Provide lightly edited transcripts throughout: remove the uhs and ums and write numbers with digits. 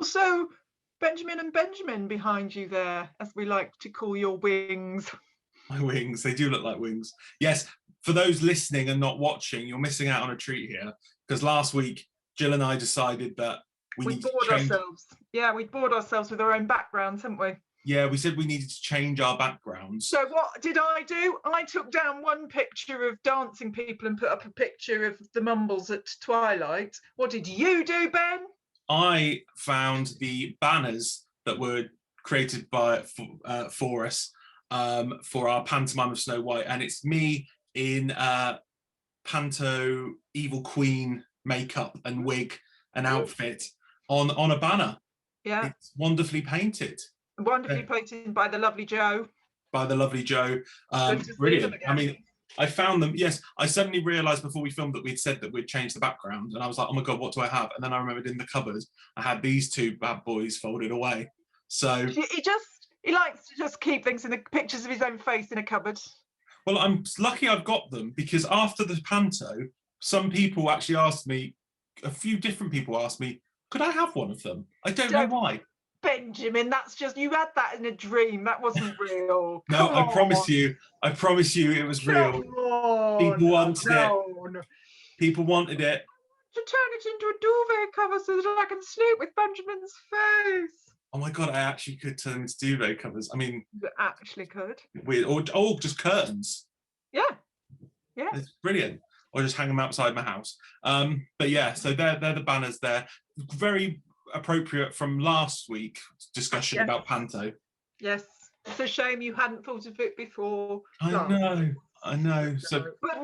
also Benjamin and Benjamin behind you there, as we like to call your wings. My wings, they do look like wings. Yes, for those listening and not watching, you're missing out on a treat here, because last week Jill and I decided that we need to change ourselves. Yeah, we bored ourselves with our own backgrounds, haven't we? Yeah, we said we needed to change our backgrounds. So what did I do? I took down one picture of dancing people and put up a picture of the Mumbles at twilight. What did you do, Ben? I found the banners that were created by for us for our pantomime of Snow White, and it's me in panto evil queen makeup and wig and outfit on a banner. Yeah, it's wonderfully painted. Wonderfully painted by the lovely Joe. By the lovely Joe. Brilliant. I mean, I found them. Yes, I suddenly realised before we filmed that we'd said that we'd changed the background, and I was like, oh my god, what do I have? And then I remembered in the cupboard I had these two bad boys folded away. So he likes to just keep things in the pictures of his own face in a cupboard. Well, I'm lucky I've got them, because after the panto, some people actually asked me, a few different people asked me, could I have one of them? I don't know why. Benjamin, that's just, you had that in a dream. That wasn't real. No, I promise you it was real. People wanted it. People wanted it. To turn it into a duvet cover so that I can sleep with Benjamin's face. Oh my god, I actually could turn into duvet covers. I mean, you actually could. Or just curtains. Yeah. Yeah. It's brilliant. Or just hang them outside my house. But yeah, so they're the banners there. Very appropriate from last week's discussion about panto. Yes, it's a shame you hadn't thought of it before. I know. But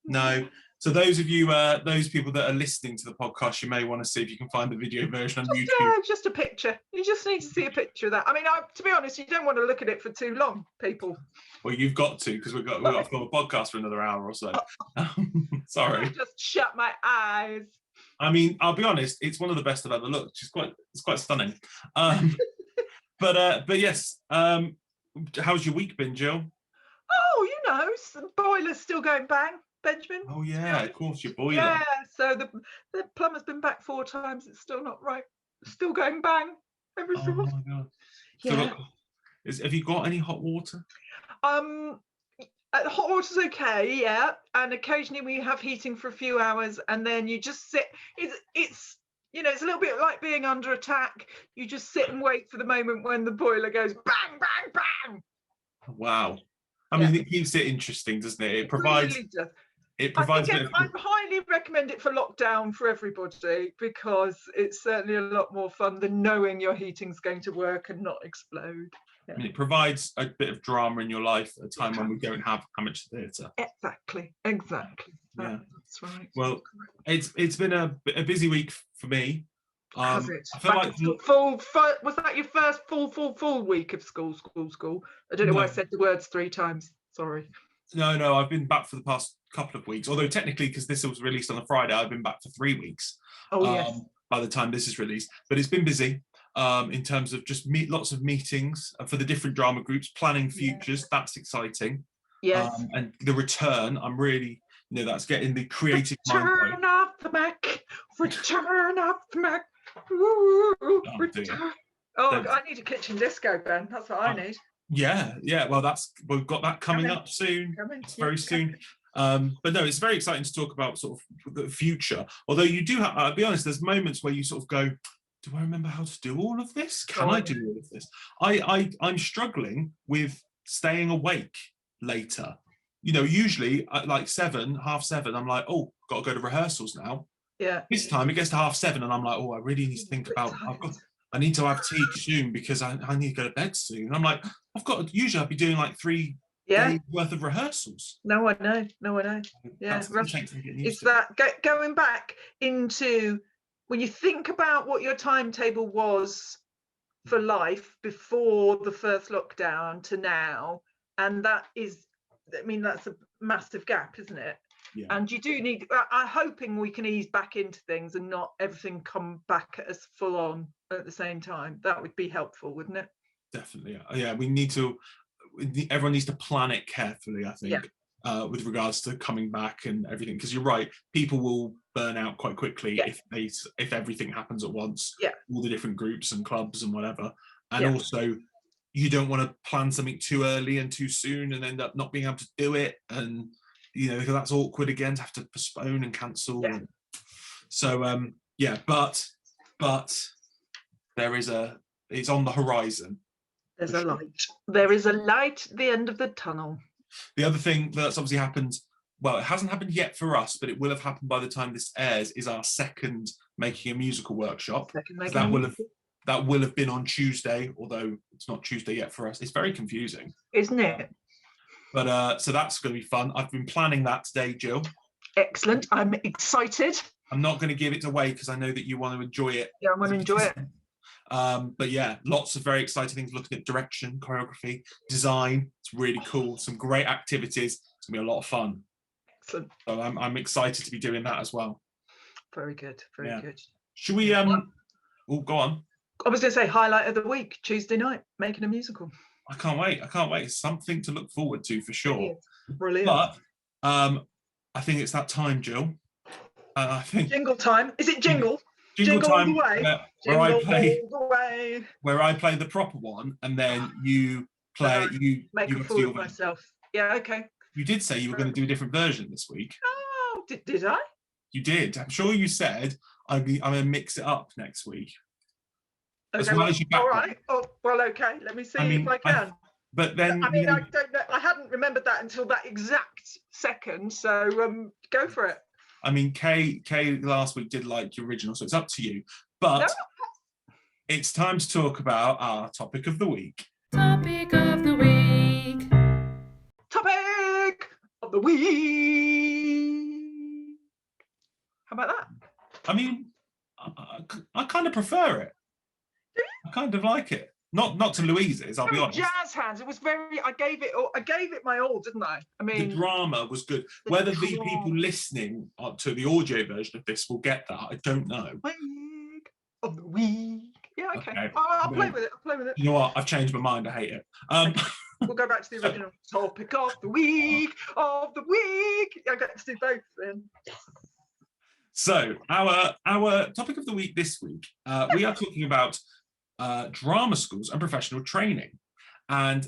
no. So those of you, those people that are listening to the podcast, you may want to see if you can find the video version on YouTube. Yeah, just a picture. You just need to see a picture of that. I mean, to be honest, you don't want to look at it for too long, people. Well, you've got to, because we've got to film a podcast for another hour or so. Sorry. I just shut my eyes. I mean, I'll be honest, it's one of the best I've ever looked. It's quite stunning. But yes, how's your week been, Jill? Oh, some boiler's still going bang, Benjamin. Oh yeah, of course, your boiler. Yeah, so the plumber's been back 4 times. It's still not right. Still going bang every so often. Oh my god. Yeah. Have you got any hot water? Hot water's okay, yeah, and occasionally we have heating for a few hours, and then you just sit. It's it's a little bit like being under attack. You just sit and wait for the moment when the boiler goes bang, bang, bang. Wow, I mean, it keeps it interesting, doesn't it? It provides. Really does. It provides. I highly recommend it for lockdown for everybody, because it's certainly a lot more fun than knowing your heating's going to work and not explode. Yeah. I mean, it provides a bit of drama in your life at a time when we don't have amateur theatre. Exactly. Yeah, that's right. Well, it's been a busy week for me. Has it? I feel like was that your first full week of school? I don't know why I said the words 3 times. Sorry. No, I've been back for the past couple of weeks. Although technically, because this was released on a Friday, I've been back for 3 weeks. Oh yes. By the time this is released, but it's been busy. In terms of just lots of meetings for the different drama groups, planning futures. Yeah. That's exciting. Yes. And the return, I'm really, that's getting the creative return of the Mac. Return of the Mac. Ooh, return. I need a kitchen disco, Ben. That's what I need. Yeah. Well, we've got that coming up soon. Very soon. But no, it's very exciting to talk about sort of the future. Although you do have, I'll be honest, there's moments where you sort of go, do I remember how to do all of this? Can I do all of this? I'm struggling with staying awake later. Usually at like 7:30, I'm like, oh, got to go to rehearsals now. Yeah. This time it gets to 7:30 and I'm like, oh, I really need to think about, I need to have tea soon because I need to go to bed soon. And I'm like, usually I'd be doing like 3 days worth of rehearsals. No, I know. Yeah. It's that going back into, when you think about what your timetable was for life before the first lockdown to now, and that's a massive gap, isn't it? Yeah. And you do need, I'm hoping we can ease back into things and not everything come back as full on at the same time. That would be helpful, wouldn't it? Definitely. Yeah, everyone needs to plan it carefully, I think. with regards to coming back and everything, because you're right, people will burn out quite quickly if everything happens at once, all the different groups and clubs and whatever. And also, you don't want to plan something too early and too soon and end up not being able to do it, and because that's awkward again to have to postpone and cancel. So but there is it's on the horizon. There's a light. There is a light at the end of the tunnel. The other thing that's obviously happened, well, it hasn't happened yet for us, but it will have happened by the time this airs, is our second Making a Musical workshop. That will have been on Tuesday, although it's not Tuesday yet for us. It's very confusing, isn't it? But so that's going to be fun. I've been planning that today, Jill. Excellent. I'm excited. I'm not going to give it away because I know that you want to enjoy it. Yeah, I want to enjoy it. But yeah, lots of very exciting things, looking at direction, choreography, design. It's really cool. Some great activities. It's going to be a lot of fun. Excellent. So I'm excited to be doing that as well. Very good. Very good. Should we oh, go on. I was going to say highlight of the week, Tuesday night, Making a Musical. I can't wait. It's something to look forward to for sure. Brilliant. But I think it's that time, Jill. I think jingle time. Is it jingle? Jingle time, all the way. Where I play the proper one, and then you play. You make a fool of myself. Yeah. Okay. You did say you were going to do a different version this week. Oh, did I? You did. I'm sure you said I'm going to mix it up next week. Okay, all right. Oh, well, okay. Let me see if I can. But then, I mean, I don't know. I hadn't remembered that until that exact second. So go for it. I mean, Kay last week did like your original, so it's up to you. But it's time to talk about our topic of the week. Topic of the week. Topic of the week. How about that? I mean, I kind of prefer it. I kind of like it. Not to Louise's, I'll be honest. Jazz hands. It was very. I gave it my all, didn't I? I mean, the drama was good. Whether the people listening to the audio version of this will get that, I don't know. Week of the week. Yeah, okay. I'll play with it. You know what? I've changed my mind. I hate it. We'll go back to the original topic of the week. I get to do both then. So our topic of the week this week, we are talking about drama schools and professional training, and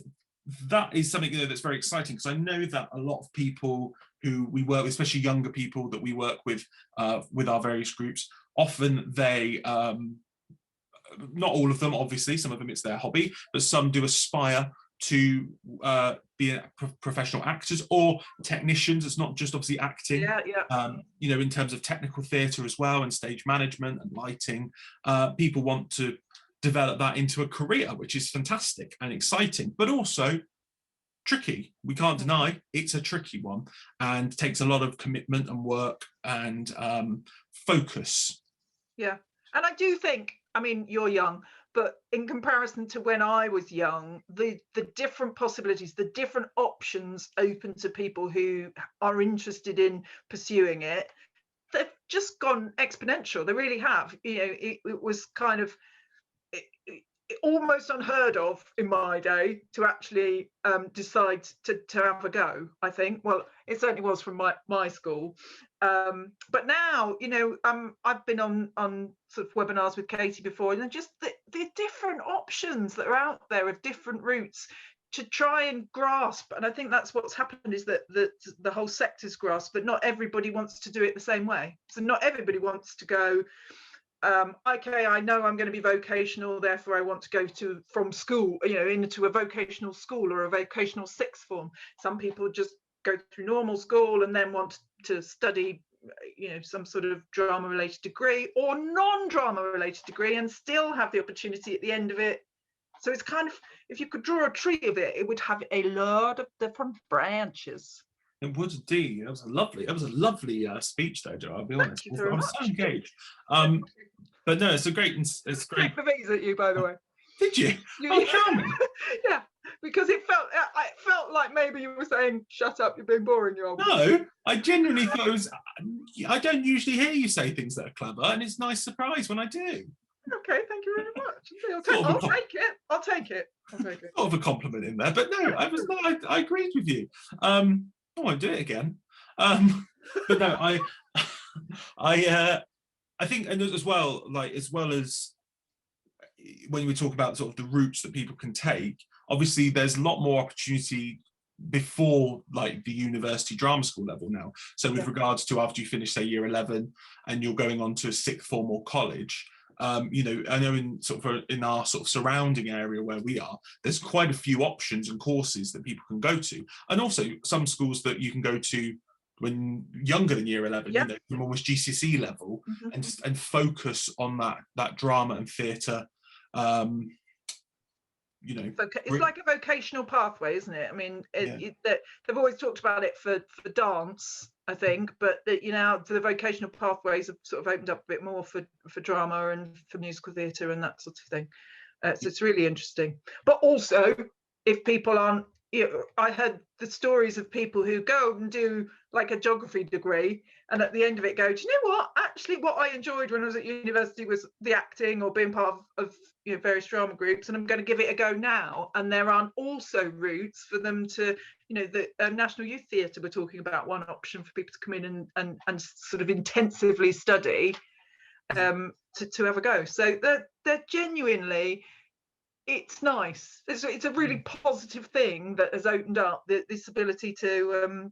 that is something that's very exciting because I know that a lot of people who we work with, especially younger people that we work with our various groups, often they not all of them, obviously, some of them it's their hobby, but some do aspire to be professional actors or technicians. It's not just obviously acting. In terms of technical theatre as well, and stage management and lighting, people want to develop that into a career, which is fantastic and exciting, but also tricky. We can't deny it's a tricky one and takes a lot of commitment and work and focus. Yeah, and I do think, I mean, you're young, but in comparison to when I was young, the different possibilities, the different options open to people who are interested in pursuing it, they've just gone exponential. They really have. It was kind of almost unheard of in my day to actually decide to have a go. I think, well, it certainly was from my school, but now I've been on sort of webinars with Katie before, and just the different options that are out there of different routes to try and grasp. And I think that's what's happened, is that the whole sector's grasped, but not everybody wants to do it the same way. So not everybody wants to go, okay, I know I'm going to be vocational, therefore I want to go from school, into a vocational school or a vocational sixth form. Some people just go through normal school and then want to study, some sort of drama related degree or non-drama related degree and still have the opportunity at the end of it. So it's kind of, if you could draw a tree of it, it would have a lot of different branches. It would indeed. It was a lovely speech, though, Joe. I'll be honest. I was so engaged. But no, it's great. Click the V's at you, by the way. Did you? Oh, charming. Yeah, because it felt like maybe you were saying, "Shut up, you're being boring, you old." No, I genuinely thought it was. I don't usually hear you say things that are clever, and it's a nice surprise when I do. Okay, thank you very much. I'll take it. Sort of a compliment in there, but no, I agreed with you. I won't do it again. But no, I think, and as well as when we talk about sort of the routes that people can take, obviously there's a lot more opportunity before like the university drama school level now. So with regards to after you finish, say, year 11 and you're going on to a sixth form or college, you know, I know in our sort of surrounding area where we are, there's quite a few options and courses that people can go to, and also some schools that you can go to when younger than year 11, you know, from almost GCSE level, and focus on that drama and theatre. You know, it's like a vocational pathway, isn't it? I mean, they've always talked about it for dance, I think, but you know, the vocational pathways have sort of opened up a bit more for drama and for musical theatre and that sort of thing. So it's really interesting. But also, if people aren't, you know, I heard the stories of people who go and do like a geography degree, and at the end of it go, do you know what? Actually, what I enjoyed when I was at university was the acting or being part of you know, various drama groups, and I'm going to give it a go now. And there aren't also routes for them to, you know, the National Youth Theatre were talking about one option for people to come in and sort of intensively study to have a go. So they're genuinely, it's nice. It's a really positive thing that has opened up this ability to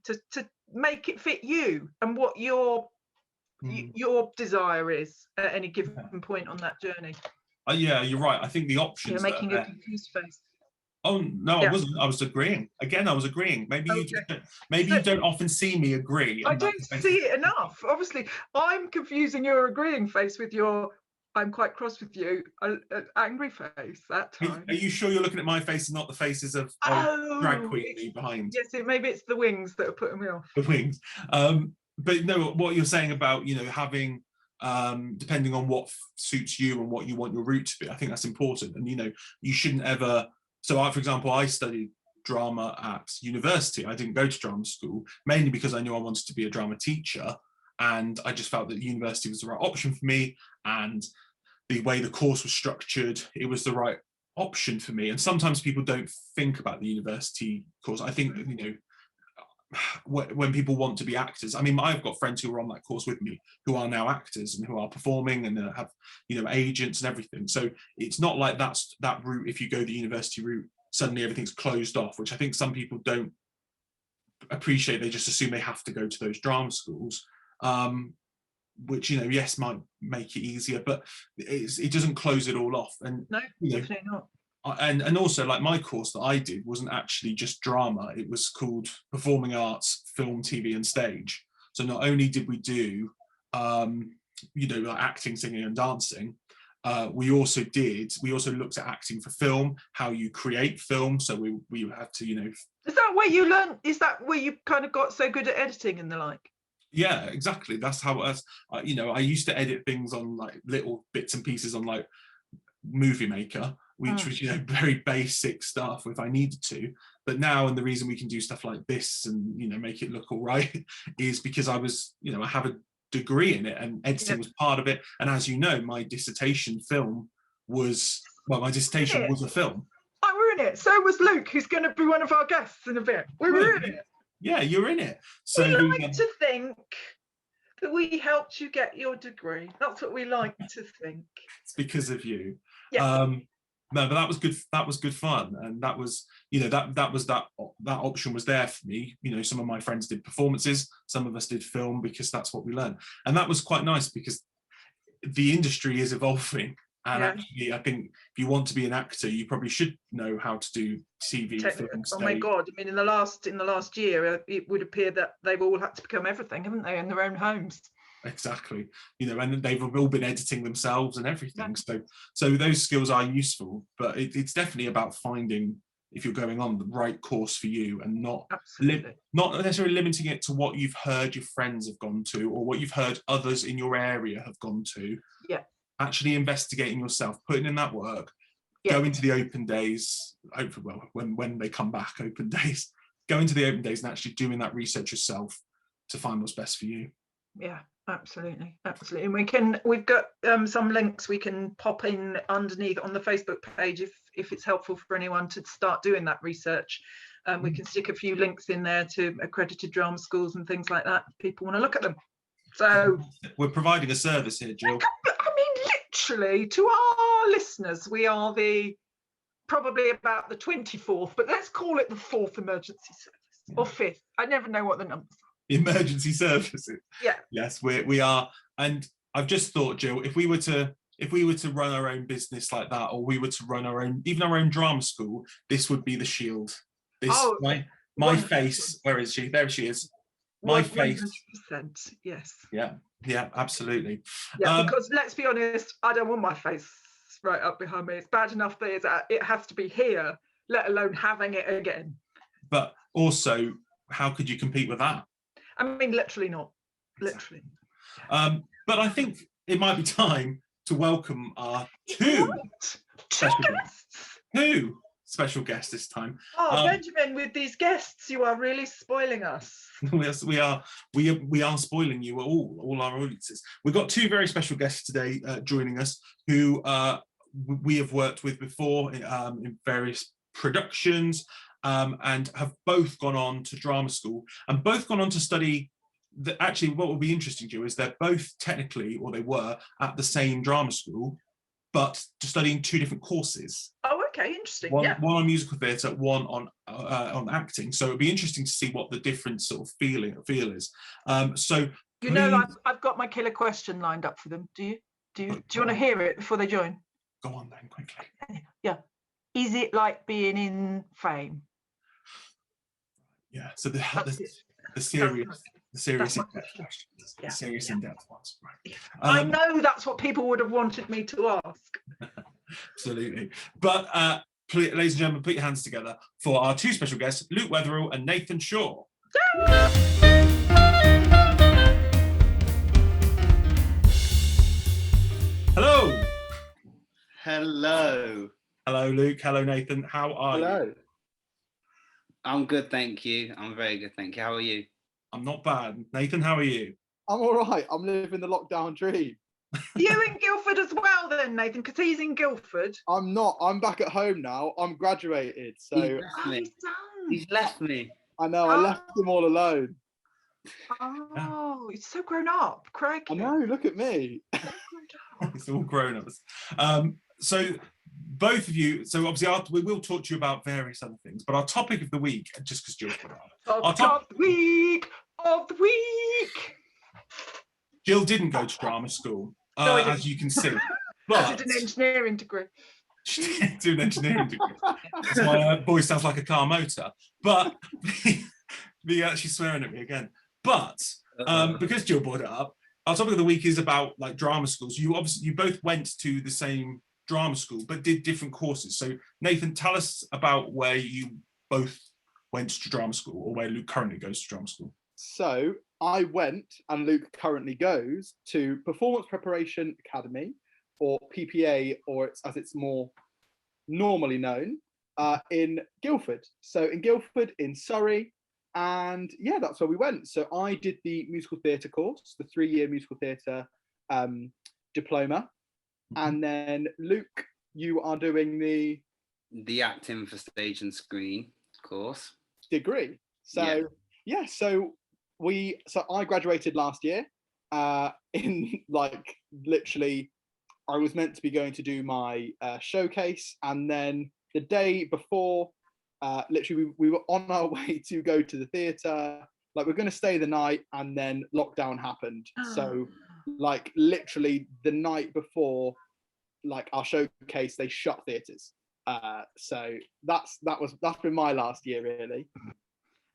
make it fit you and what your desire is at any given point on that journey. Yeah, you're right. I think the options. You're making a confused face. Oh no, I wasn't. I was agreeing. Again, I was agreeing. Maybe you don't often see me agree. I don't see it enough. Obviously, I'm confusing your agreeing face with your I'm quite cross with you, angry face that time. Are you sure you're looking at my face and not the faces of drag queen behind? Yes, maybe it's the wings that are putting me off. The wings. But no, what you're saying about, you know, having depending on what suits you and what you want your route to be, I think that's important. And you know, you shouldn't ever. So for example, I studied drama at university. I didn't go to drama school, mainly because I knew I wanted to be a drama teacher, and I just felt that university was the right option for me, and the way the course was structured, it was the right option for me. And sometimes people don't think about the university course. I think, you know, when people want to be actors, I mean, I've got friends who are on that course with me who are now actors and who are performing and have, you know, agents and everything. So it's not like that's that route. If you go the university route, suddenly everything's closed off, which I think some people don't appreciate. They just assume they have to go to those drama schools, which, you know, yes, might make it easier, but it doesn't close it all off. And no, you know, definitely not. And also, like, my course that I did wasn't actually just drama. It was called Performing Arts, Film, TV and Stage. So not only did we do, you know, like acting, singing and dancing, we also looked at acting for film, how you create film. So we had to, you know. Is that where you learned? Is that where you kind of got so good at editing and the like? Yeah, exactly. That's how it was. You know, I used to edit things on like little bits and pieces on like Movie Maker, which was, you know, very basic stuff if I needed to. But now, and the reason we can do stuff like this and, you know, make it look all right is because I was, you know, I have a degree in it and editing was part of it. And as you know, my dissertation film was, well, my dissertation was a film. Oh, we're in it. So was Luke, who's going to be one of our guests in a bit. We were in it. Yeah, you're in it. So we like to think that we helped you get your degree. That's what we like to think. It's because of you. Yeah. No, but that was good. That was good fun, and that was, you know, that option was there for me. You know, some of my friends did performances, some of us did film, because that's what we learned, and that was quite nice because the industry is evolving. And actually, I think if you want to be an actor, you probably should know how to do TV, film, stage. Oh my God! I mean, in the last year, it would appear that they've all had to become everything, haven't they, in their own homes? Exactly. You know, and they've all been editing themselves and everything. So those skills are useful, but it's definitely about finding, if you're going on, the right course for you, and not necessarily limiting it to what you've heard your friends have gone to or what you've heard others in your area have gone to. Yeah. Actually investigating yourself, putting in that work, going to the open days, hopefully, well, when they come back, open days, going to the open days and actually doing that research yourself to find what's best for you. Yeah, absolutely. And we've got some links we can pop in underneath on the Facebook page if it's helpful for anyone to start doing that research. We can stick a few links in there to accredited drama schools and things like that if people want to look at them. So we're providing a service here, Jill. I mean, literally, to our listeners, we are probably about the 24th, but let's call it the 4th emergency service, or 5th. I never know what the numbers are. Emergency services. Yeah. Yes, we are. And I've just thought, Jill, if we were to run our own business like that, or we were to run our own drama school, this would be the shield. My face. Where is she? There she is. My 100%, face. Yes. Yeah, absolutely. Yeah, because let's be honest, I don't want my face right up behind me. It's bad enough that it has to be here, let alone having it again. But also, how could you compete with that? I mean, literally not. Literally. But I think it might be time to welcome our two special guests this time. Oh, Benjamin, with these guests, you are really spoiling us. Yes, we are spoiling you, all our audiences. We've got two very special guests today joining us, who we have worked with before in various productions, and have both gone on to drama school and both gone on to study. Actually, what will be interesting to you is they're both technically, or they were, at the same drama school, but studying two different courses. Oh, okay, interesting. One on musical theatre, one on acting. So it'll be interesting to see what the different sort of feel is. So you know, I've got my killer question lined up for them. Do you want to hear it before they join? Go on then, quickly. Yeah. Is it like being in Fame? Yeah. So the serious in-depth ones. Right. I know that's what people would have wanted me to ask. Absolutely. But please, ladies and gentlemen, put your hands together for our two special guests, Luke Wetherill and Nathan Shaw. Hello. Hello. Hello, Luke. Hello, Nathan. How are you? I'm good, thank you. I'm very good, thank you. How are you? I'm not bad. Nathan, how are you? I'm all right. I'm living the lockdown dream. You in Guildford as well then, Nathan? Because he's in Guildford. I'm not. I'm back at home now. I'm graduated. So He's left me. I know. I left him all alone. Oh, he's so grown up, Craig. I know. Look at me. It's all grown-ups. So both of you, so obviously we will talk to you about various other things, but our topic of the week, just because Jill's put it on. Our top week of the week. Jill didn't go to drama school, No, as you can see. But I did an engineering degree. She didn't do an engineering degree. That's why her voice sounds like a car motor. But she's swearing at me again. But because Jill brought it up, our topic of the week is about like drama schools. You both went to the same drama school, but did different courses. So Nathan, tell us about where you both went to drama school, or where Luke currently goes to drama school. So I went, and Luke currently goes, to Performance Preparation Academy, or PPA, or as it's more normally known, in Guildford. So in Guildford, in Surrey, and yeah, that's where we went. So I did the musical theatre course, the 3-year musical theatre diploma. And then Luke, you are doing the acting for stage and screen course degree. So yeah, so I graduated last year. In like literally, I was meant to be going to do my showcase, and then the day before, literally we were on our way to go to the theatre. Like we're going to stay the night, and then lockdown happened. So like literally the night before, like our showcase, they shut theatres. So that's been my last year really.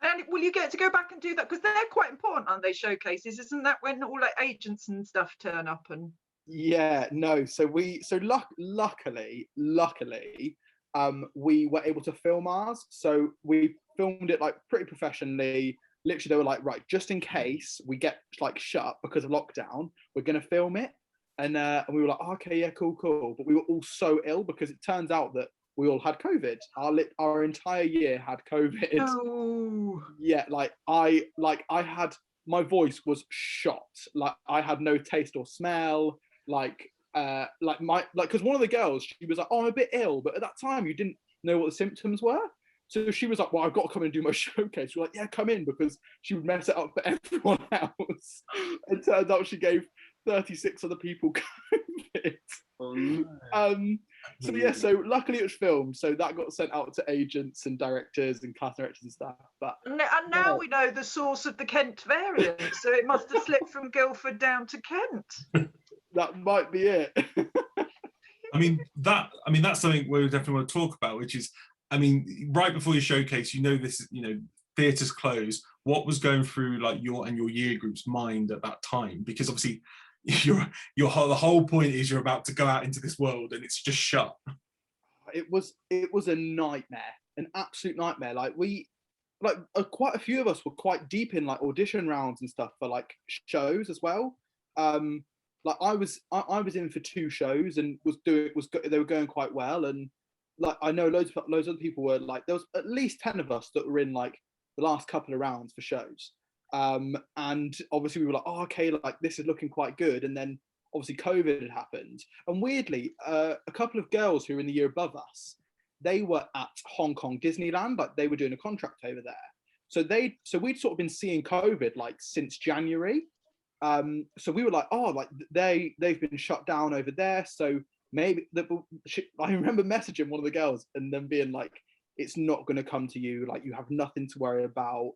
And will you get to go back and do that? Because they're quite important, aren't they, showcases? Isn't that when all like agents and stuff turn up? And yeah, no. So luckily, we were able to film ours. So we filmed it like pretty professionally. Literally, they were like, right, just in case we get like shut because of lockdown, we're gonna film it. And we were like, oh, okay, yeah, cool. But we were all so ill because it turns out that we all had COVID. Our entire year had COVID. no. Yeah, I had, my voice was shot. Like I had no taste or smell. Because one of the girls, she was like, oh, I'm a bit ill, but at that time you didn't know what the symptoms were. So she was like, well, I've got to come in and do my showcase. We're like, yeah, come in, because she would mess it up for everyone else. And turns out she gave 36 other people COVID. Oh, no. So yeah, so luckily it was filmed, so that got sent out to agents and directors and cast directors and stuff. But And now we know the source of the Kent variant, so it must have slipped from Guildford down to Kent. that might be it. I mean, that's something we definitely want to talk about, which is, I mean, right before your showcase, this, theatres close. What was going through like your year group's mind at that time? Because obviously, the whole point is you're about to go out into this world and it's just shut. It was a nightmare, an absolute nightmare. Like quite a few of us were quite deep in like audition rounds and stuff for like shows as well. Like I was in for 2 shows and they were going quite well, and like I know loads of other people were like, there was at least 10 of us that were in like the last couple of rounds for shows. And obviously we were like, oh, okay, like this is looking quite good. And then obviously COVID had happened. And weirdly, a couple of girls who were in the year above us, they were at Hong Kong Disneyland, like they were doing a contract over there. So we'd sort of been seeing COVID like since January. So we were like, oh, like they've been shut down over there. So maybe I remember messaging one of the girls and then being like, it's not going to come to you. Like you have nothing to worry about.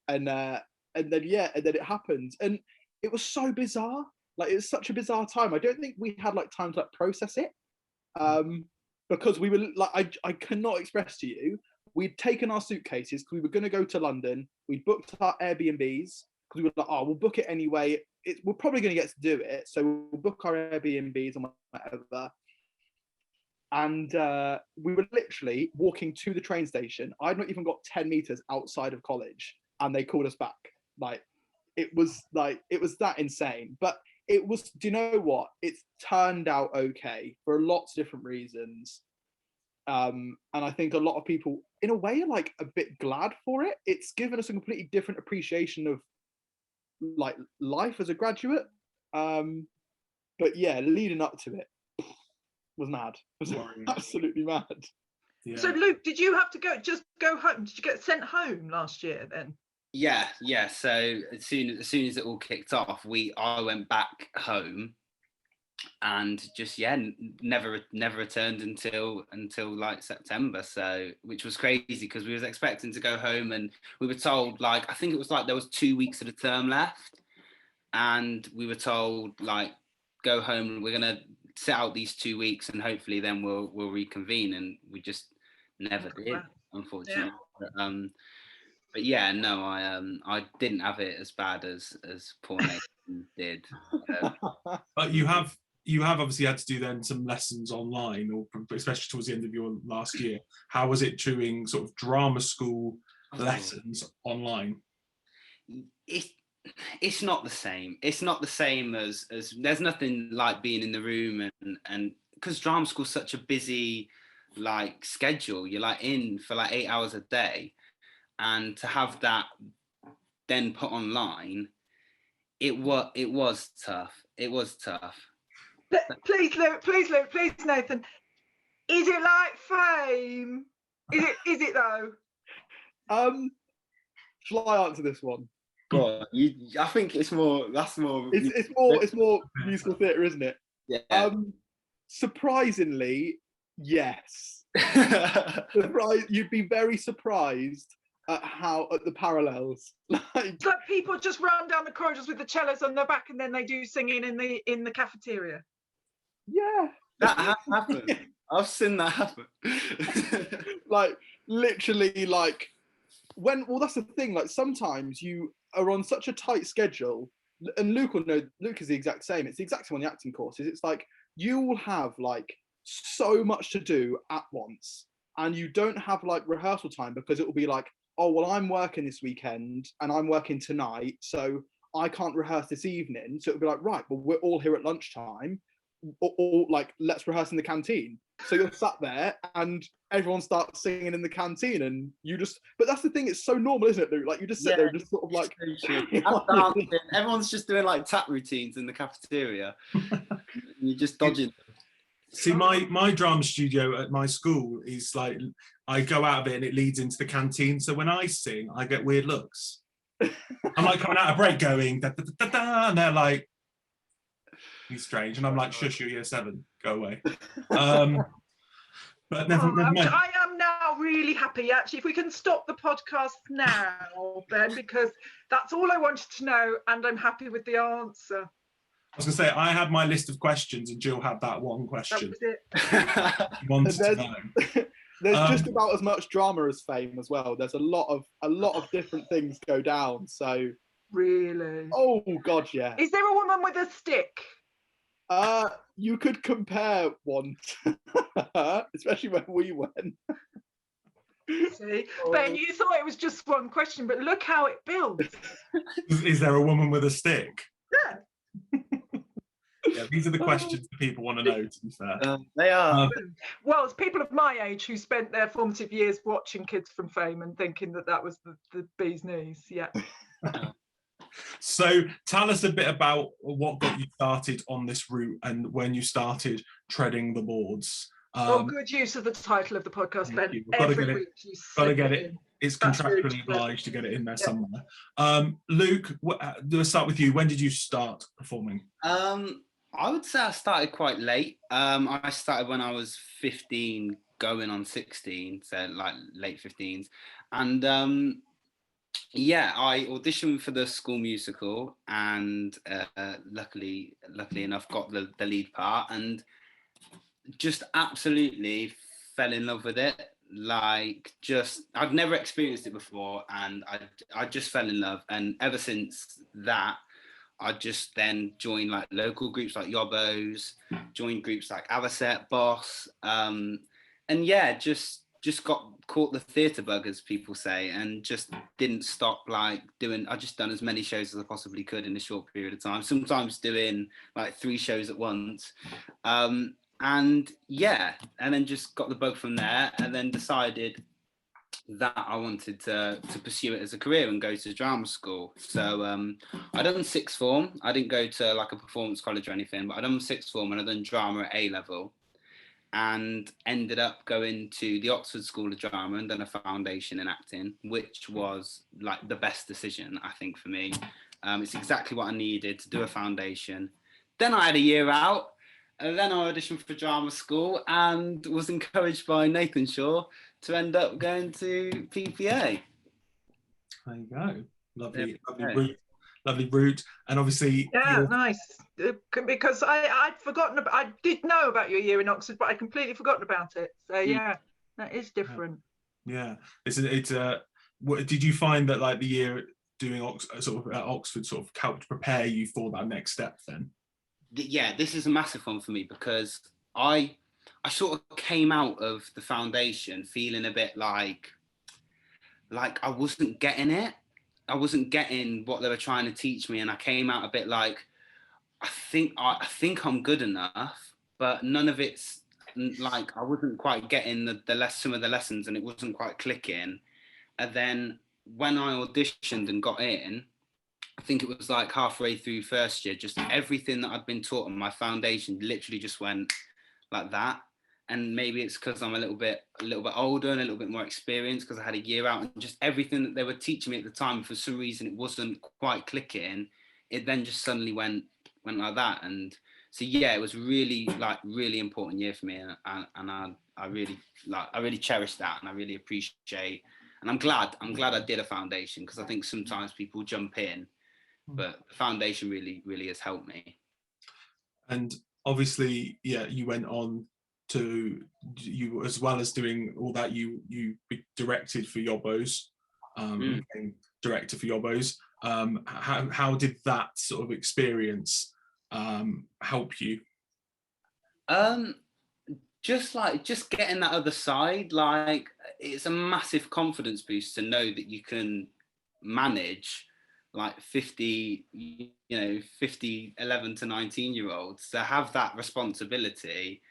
And then it happened, and it was so bizarre. Like it was such a bizarre time. I don't think we had like time to like process it, because we were like, I cannot express to you. We'd taken our suitcases because we were going to go to London. We booked our Airbnbs because we were like, oh, we'll book it anyway. We're probably going to get to do it, so we'll book our Airbnbs and whatever. And we were literally walking to the train station. I'd not even got 10 meters outside of college, and they called us back. Like it was that insane. But it was, do you know what? It's turned out okay for lots of different reasons. And I think a lot of people, in a way, are like a bit glad for it. It's given us a completely different appreciation of like life as a graduate. But yeah, leading up to it was mad. It was absolutely mad. Yeah. So Luke, did you have to go home? Did you get sent home last year then? Yeah. So as soon as it all kicked off, I went back home, and just never returned until like September. So which was crazy because we was expecting to go home, and we were told like, I think it was like there was 2 weeks of the term left, and we were told like, go home. We're gonna sit out these 2 weeks, and hopefully then we'll reconvene. And we just never did, unfortunately. Yeah. But yeah, no, I didn't have it as bad as poor Nathan did. But you have obviously had to do then some lessons online, or especially towards the end of your last year. How was it doing sort of drama school lessons online? It's not the same. It's not the same as there's nothing like being in the room, and because drama school's such a busy like schedule. You're like in for like 8 hours a day, and to have that then put online, it was tough. It was tough. Please, Luke, please, Nathan. Is it like Fame? Is it though? Shall I answer this one? God, I think it's more. That's more. It's more musical theatre, isn't it? Yeah. Surprisingly, yes. You'd be very surprised at the parallels. It's like people just run down the corridors with the cellos on their back, and then they do singing in the cafeteria. Yeah, that has happened. I've seen that happen. Like literally, like that's the thing. Like sometimes you are on such a tight schedule, and Luke will know. Luke is the exact same. It's the exact same on the acting courses. It's like you will have like so much to do at once, and you don't have like rehearsal time because it will be like, oh well, I'm working this weekend and I'm working tonight, so I can't rehearse this evening. So it'll be like, right, well, we're all here at lunchtime, or like let's rehearse in the canteen. So you're sat there and everyone starts singing in the canteen, and you just, but that's the thing, it's so normal, isn't it, Luke? Like you just sit there and just sort of like everyone's just doing like tap routines in the cafeteria. You're just dodging them. See, my drama studio at my school is like, I go out of it and it leads into the canteen. So when I sing, I get weird looks. I'm like coming out of break going, da, da, da, da, da, and they're like, he's strange. And I'm like, shush, you're year 7, go away. But never mind. I am now really happy, actually. If we can stop the podcast now, Ben, because that's all I wanted to know, and I'm happy with the answer. I was going to say, I had my list of questions, and Jill had that one question. That was it. She wanted to know. There's just about as much drama as fame as well. There's a lot of different things go down. So really, oh god, yeah. Is there a woman with a stick? You could compare one, especially when we went. See, Ben, you thought it was just one question, but look how it builds. Is there a woman with a stick? Yeah. Yeah, these are the questions that people want to know, to be fair. They are. Well, it's people of my age who spent their formative years watching Kids from Fame and thinking that was the bee's knees. Yeah. So tell us a bit about what got you started on this route and when you started treading the boards. Good use of the title of the podcast, Ben. Gotta get it. It's contractually obliged to get it in there somewhere. Luke, let's start with you. When did you start performing? I would say I started quite late. I started when I was 15, going on 16, so like late 15s. And yeah, I auditioned for the school musical, and luckily enough got the lead part, and just absolutely fell in love with it. Like, just, I've never experienced it before, and I just fell in love. And ever since that, I just then joined like local groups like Yobbos, joined groups like Avocet, Boss, and yeah, just caught the theatre bug, as people say, and just didn't stop like doing. I just done as many shows as I possibly could in a short period of time. Sometimes doing like 3 shows at once, and yeah, and then just got the bug from there, and then decided that I wanted to pursue it as a career and go to drama school. So I done 6th form. I didn't go to like a performance college or anything, but I done 6th form and I done drama at A level, and ended up going to the Oxford School of Drama and done a foundation in acting, which was like the best decision, I think, for me. It's exactly what I needed to do a foundation. Then I had a year out, and then I auditioned for drama school and was encouraged by Nathan Shaw to end up going to PPA. There you go. Lovely route. And obviously, yeah, nice. Because I'd forgotten. I did know about your year in Oxford, but I'd completely forgotten about it. So yeah, that is different. Yeah, it's did you find that like the year doing Oxford sort of helped prepare you for that next step then? Yeah, this is a massive one for me, because I sort of came out of the foundation feeling a bit like I wasn't getting it. I wasn't getting what they were trying to teach me, and I came out a bit like, I think I'm good enough, but none of it's like, I wasn't quite getting some of the lessons, and it wasn't quite clicking. And then when I auditioned and got in, I think it was like halfway through first year, just everything that I'd been taught on my foundation literally just went like that. And maybe it's because I'm a little bit older and a little bit more experienced, because I had a year out, and just everything that they were teaching me at the time, for some reason it wasn't quite clicking. It then just suddenly went like that. And so yeah, it was really important year for me, and I really cherish that, and I really appreciate, and I'm glad I did a foundation, because I think sometimes people jump in, but the foundation really has helped me. And obviously, yeah, you went on to, you, as well as doing all that, you directed for Yobbos, became director for Yobbos. How did that sort of experience help you? Just getting that other side, like, it's a massive confidence boost to know that you can manage like 50 11 to 19-year-olds. To have that responsibility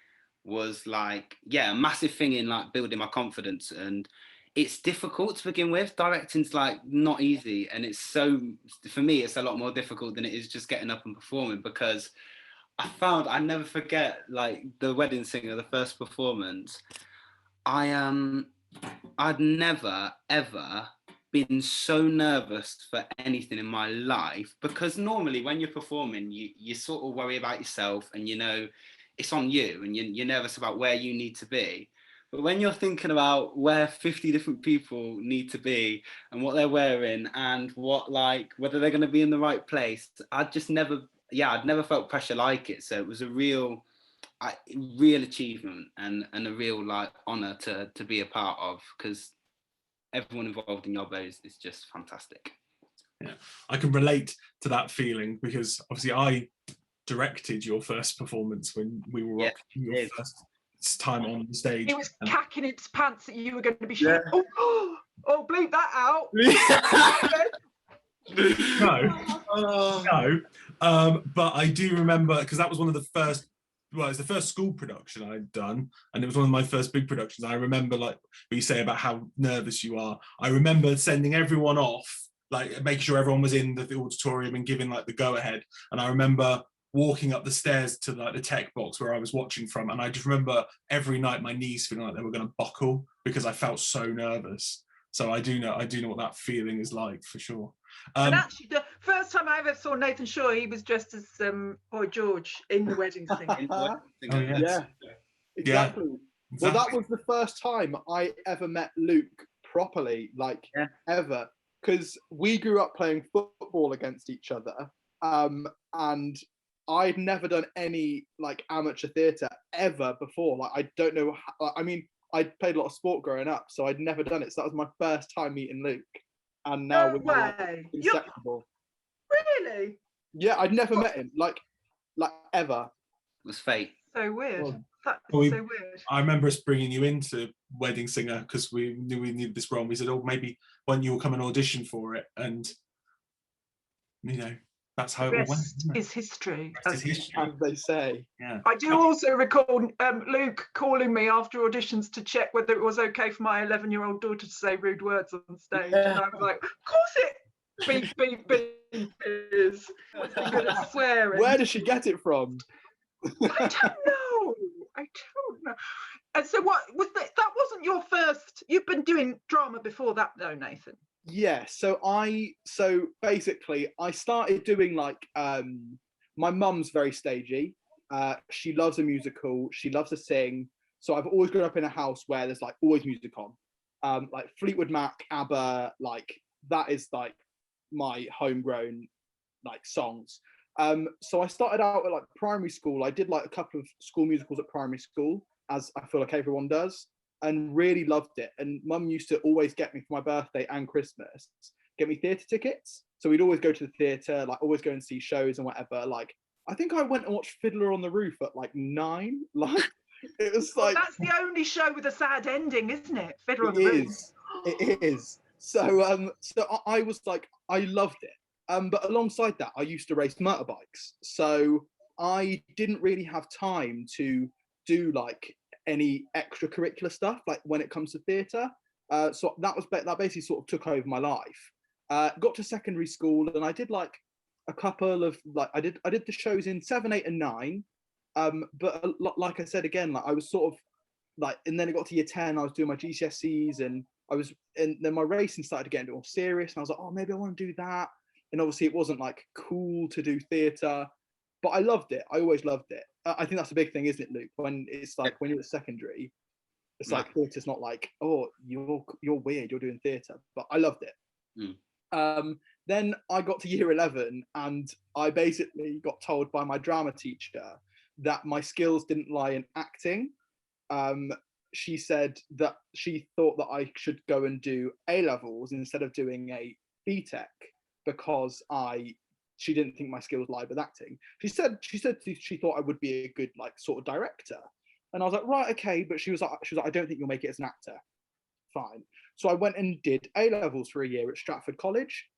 was like, yeah, a massive thing in like building my confidence. And it's difficult to begin with. Directing's like not easy, and for me it's a lot more difficult than it is just getting up and performing, because I never forget, like, the wedding singer, the first performance. I'd never ever been so nervous for anything in my life, because normally when you're performing, you sort of worry about yourself, and it's on you, and you're nervous about where you need to be. But when you're thinking about where 50 different people need to be and what they're wearing and whether they're going to be in the right place, I'd never felt pressure like it. So it was a real achievement and a real honour to be a part of, because everyone involved in Yobbo is just fantastic. Yeah, I can relate to that feeling, because obviously I directed your first performance when we were rocking your first time on the stage. It was cacking its pants that you were going to be shot. Oh, bleep that out. No, but I do remember, because that was one of the first, well, it's the first school production I'd done, and it was one of my first big productions. I remember, like, what you say about how nervous you are. I remember sending everyone off, like making sure everyone was in the auditorium and giving like the go-ahead. And I remember walking up the stairs to like the tech box where I was watching from, and I just remember every night my knees feeling like they were going to buckle because I felt so nervous. So I do know what that feeling is like, for sure. And actually, the first time I ever saw Nathan Shaw, he was dressed as Boy George in The Wedding Singer. Yeah, exactly. Well, that was the first time I ever met Luke properly, ever, because we grew up playing football against each other, and I'd never done any like amateur theatre ever before. Like, I don't know how, I mean, I played a lot of sport growing up, so I'd never done it. So that was my first time meeting Luke, and now we're like, inseparable. Really? Yeah, I'd never met him like ever. It was fate. So weird. That's so weird. I remember us bringing you into Wedding Singer because we knew we needed this role. And we said, "Oh, maybe when you'll come and audition for it," and that's how it all went. Is history, as they say. Yeah. I do also recall Luke calling me after auditions to check whether it was okay for my 11-year-old daughter to say rude words on stage, and I was like, "Of course it beep beep beep is." Good at swearing. Where does she get it from? I don't know. And so, what was that? That wasn't your first. You've been doing drama before that, though, Nathan. Yeah, so basically I started doing like my mum's very stagey. She loves a musical, she loves to sing. So I've always grown up in a house where there's like always music on. Like Fleetwood Mac, ABBA, like that is like my homegrown like songs. So I started out at like primary school. I did like a couple of school musicals at primary school, as I feel like everyone does, and really loved it. And mum used to always get me for my birthday and Christmas, get me theatre tickets. So we'd always go to the theatre, like always go and see shows and whatever. Like, I think I went and watched Fiddler on the Roof at like 9. Like, it was like... Well, that's the only show with a sad ending, isn't it? Fiddler on the Roof. It is. So I was like, I loved it. But alongside that, I used to race motorbikes. So I didn't really have time to do like any extracurricular stuff like when it comes to theatre. So that basically sort of took over my life. Got to secondary school and I did like a couple of like I did the shows in 7, 8 and 9. But like I said again, like I was sort of like, and then it got to year 10, I was doing my GCSEs and then my racing started to get more serious and I was like, oh, maybe I want to do that. And obviously it wasn't like cool to do theatre, but I loved it. I always loved it. I think that's a big thing, isn't it, Luke? When it's like when you're at secondary, it's like theatre's not like, oh, you're weird, you're doing theatre. But I loved it. Then I got to year 11 and I basically got told by my drama teacher that my skills didn't lie in acting. She said that she thought that I should go and do A-levels instead of doing a BTEC because she didn't think my skills lied with acting. She said she thought I would be a good like sort of director. And I was like, right, okay. But she was like, I don't think you'll make it as an actor. Fine. So I went and did A-levels for a year at Stratford College.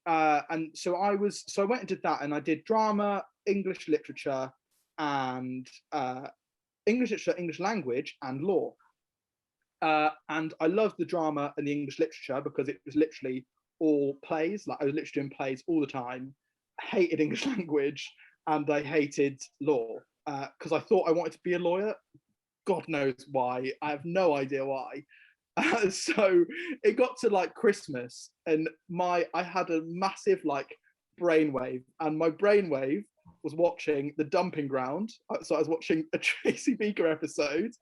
And so I went and did that, and I did drama, English literature, and English language, and law. And I loved the drama and the English literature because it was literally all plays. Like I was literally doing plays all the time. Hated English language, and I hated law because I thought I wanted to be a lawyer. God knows why. I have no idea why. So it got to like Christmas, and I had a massive like brainwave, and my brainwave was watching The Dumping Ground. So I was watching a Tracy Beaker episode,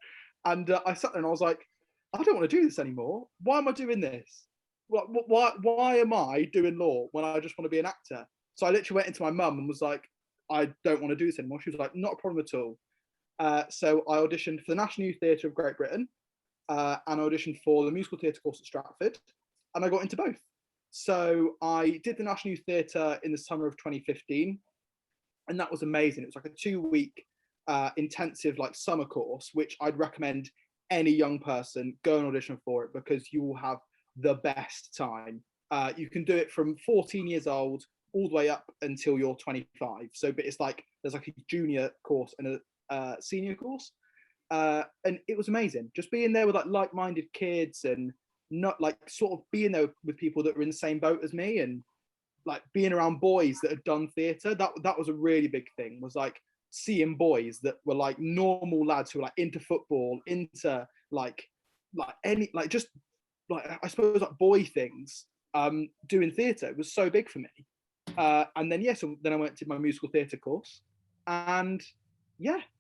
and I sat there and I was like, I don't want to do this anymore. Why am I doing this? Why am I doing law when I just want to be an actor? So I literally went into my mum and was like, I don't want to do this anymore. She was like, not a problem at all. So I auditioned for the National Youth Theatre of Great Britain, and I auditioned for the musical theatre course at Stratford, and I got into both. So I did the National Youth Theatre in the summer of 2015, and that was amazing. It was like a 2-week intensive like summer course, which I'd recommend any young person go and audition for it, because you will have the best time. You can do it from 14 years old all the way up until you're 25. So, but it's like there's like a junior course and a senior course, and it was amazing. Just being there with like-minded kids, and not like sort of being there with people that were in the same boat as me, and like being around boys that had done theatre. That was a really big thing. Was like seeing boys that were like normal lads who were like into football, into like any like just like I suppose like boy things, doing theatre. It was so big for me. And then so then I went to my musical theatre course, and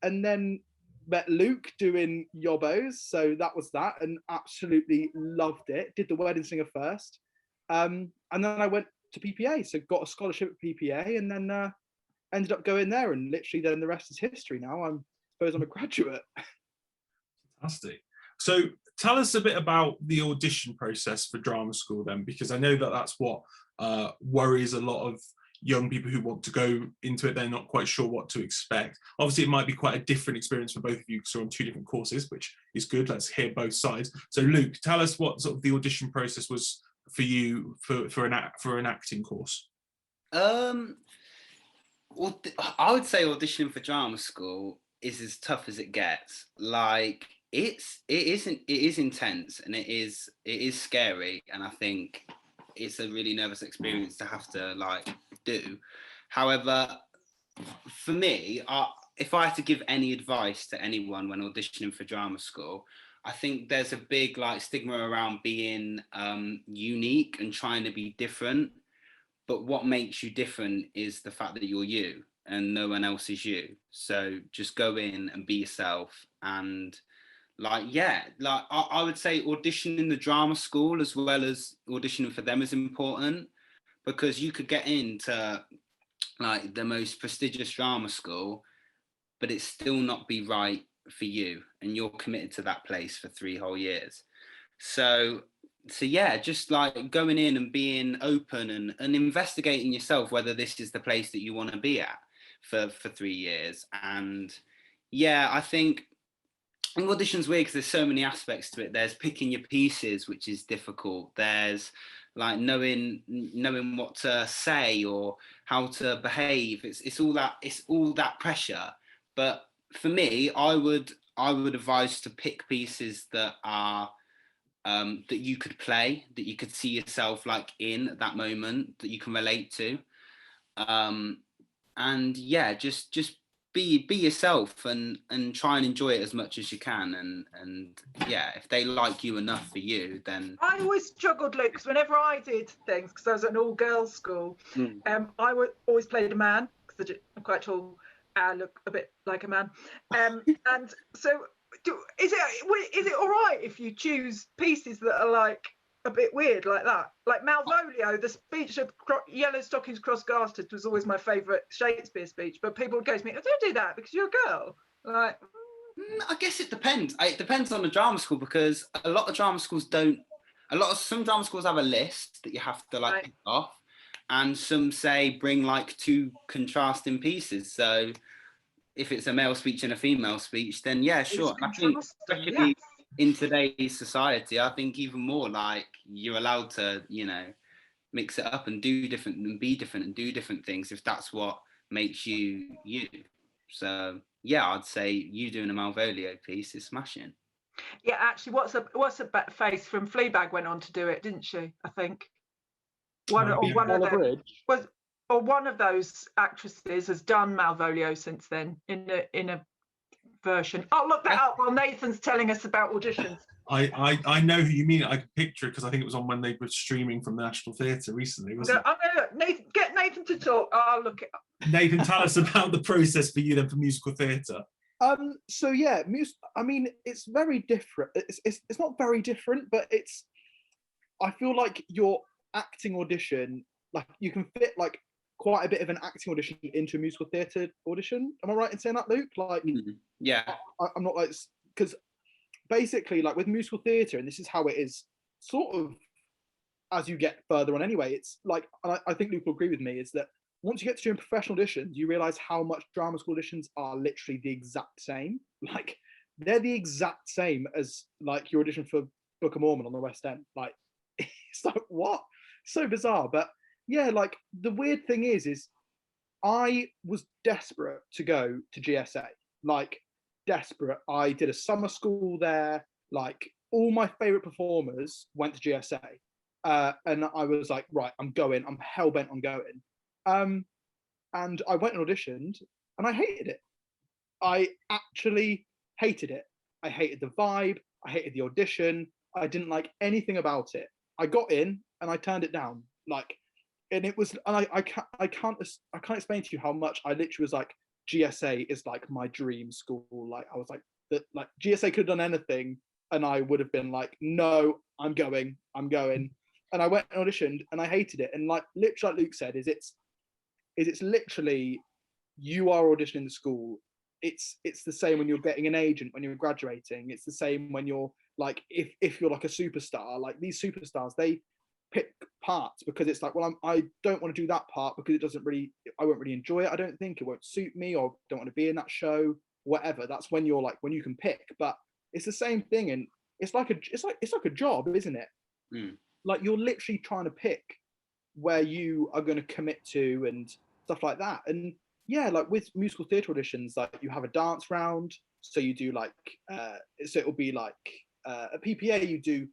and then met Luke doing Yobbos, so that was that, and absolutely loved it. Did the Wedding Singer first, and then I went to PPA, so got a scholarship at PPA, and then ended up going there, and literally then the rest is history. Now I suppose I'm a graduate. Fantastic. So tell us a bit about the audition process for drama school then, because I know that that's what worries a lot of young people who want to go into it. They're not quite sure what to expect. Obviously, it might be quite a different experience for both of you because you're on 2 different courses, which is good. Let's hear both sides. So Luke, tell us what sort of the audition process was for you for an acting course. Well, I would say auditioning for drama school is as tough as it gets. Like it is intense, and it is scary, and I think it's a really nervous experience to have to like do. However, for me, if I had to give any advice to anyone when auditioning for drama school, I think there's a big like stigma around being unique and trying to be different. But what makes you different is the fact that you're you and no one else is you. So just go in and be yourself. And I would say auditioning the drama school as well as auditioning for them is important, because you could get into like the most prestigious drama school, but it still not be right for you, and you're committed to that place for 3 whole years. So yeah, just like going in and being open and investigating yourself, whether this is the place that you want to be at for 3 years. And yeah, I think audition's weird because there's so many aspects to it. There's picking your pieces, which is difficult. There's like knowing what to say or how to behave. It's all that pressure. But for me, I would advise to pick pieces that are that you could play, that you could see yourself like in at that moment, that you can relate to. And yeah, just be yourself and try and enjoy it as much as you can. And yeah, if they like you enough for you, then I always struggled, Luke, because whenever I did things, because I was at an all-girls school, I would always play a man, because I'm quite tall, I look a bit like a man, and so is it all right if you choose pieces that are like a bit weird like that? Like Malvolio, the speech of Yellow Stockings Cross Gartered was always my favourite Shakespeare speech, but people would go to me, oh, don't do that because you're a girl. Like, I guess it depends. It depends on the drama school, because a lot of drama schools don't. Some drama schools have a list that you have to like pick off, and some say bring like 2 contrasting pieces. So if it's a male speech and a female speech, then yeah, sure. I think especially in today's society, I think even more like you're allowed to, mix it up and do different and be different and do different things if that's what makes you you. So yeah, I'd say you doing a Malvolio piece is smashing. Yeah, actually, what's a face from Fleabag went on to do it, didn't she? I think one of them was or one of those actresses has done Malvolio since then in a version. I'll look that up while Nathan's telling us about auditions. I know who you mean. I could picture it because I think it was on when they were streaming from the National Theatre recently, wasn't it? I'm gonna get Nathan to talk. I'll look it up. Nathan, tell us about the process for you then for musical theatre. So yeah, I mean, it's very different. It's not very different, but I feel like your acting audition, like you can fit like quite a bit of an acting audition into a musical theatre audition. Am I right in saying that, Luke? Like, yeah, I'm not like, because basically, like with musical theatre, and this is how it is, sort of as you get further on. Anyway, it's like, and I think Luke will agree with me, is that once you get to doing professional auditions, you realise how much drama school auditions are literally the exact same. Like they're the exact same as like your audition for Book of Mormon on the West End. Like it's like what? So bizarre. But yeah, like the weird thing is I was desperate to go to GSA. Like desperate. I did a summer school there. Like all my favourite performers went to GSA. And I was like, right, I'm going. I'm hell bent on going. And I went and auditioned and I hated it. I actually hated it. I hated the vibe. I hated the audition. I didn't like anything about it. I got in and I turned it down. Like, and it was, and I can't explain to you how much I literally was like, GSA is like my dream school. Like I was like, that like GSA could have done anything and I would have been like, no, I'm going. And I went and auditioned and I hated it. And like literally like Luke said, it's literally, you are auditioning the school. It's the same when you're getting an agent, when you're graduating. It's the same when you're like, if you're like a superstar, like these superstars, they pick parts because it's like, well, I don't want to do that part because I won't really enjoy it. I don't think it won't suit me, or don't want to be in that show, whatever. That's when you're like, when you can pick. But it's the same thing, and it's like a job, isn't it? Like you're literally trying to pick where you are going to commit to and stuff like that. And yeah, like with musical theatre auditions, like you have a dance round. So you do like, so it'll be like at PPA, you do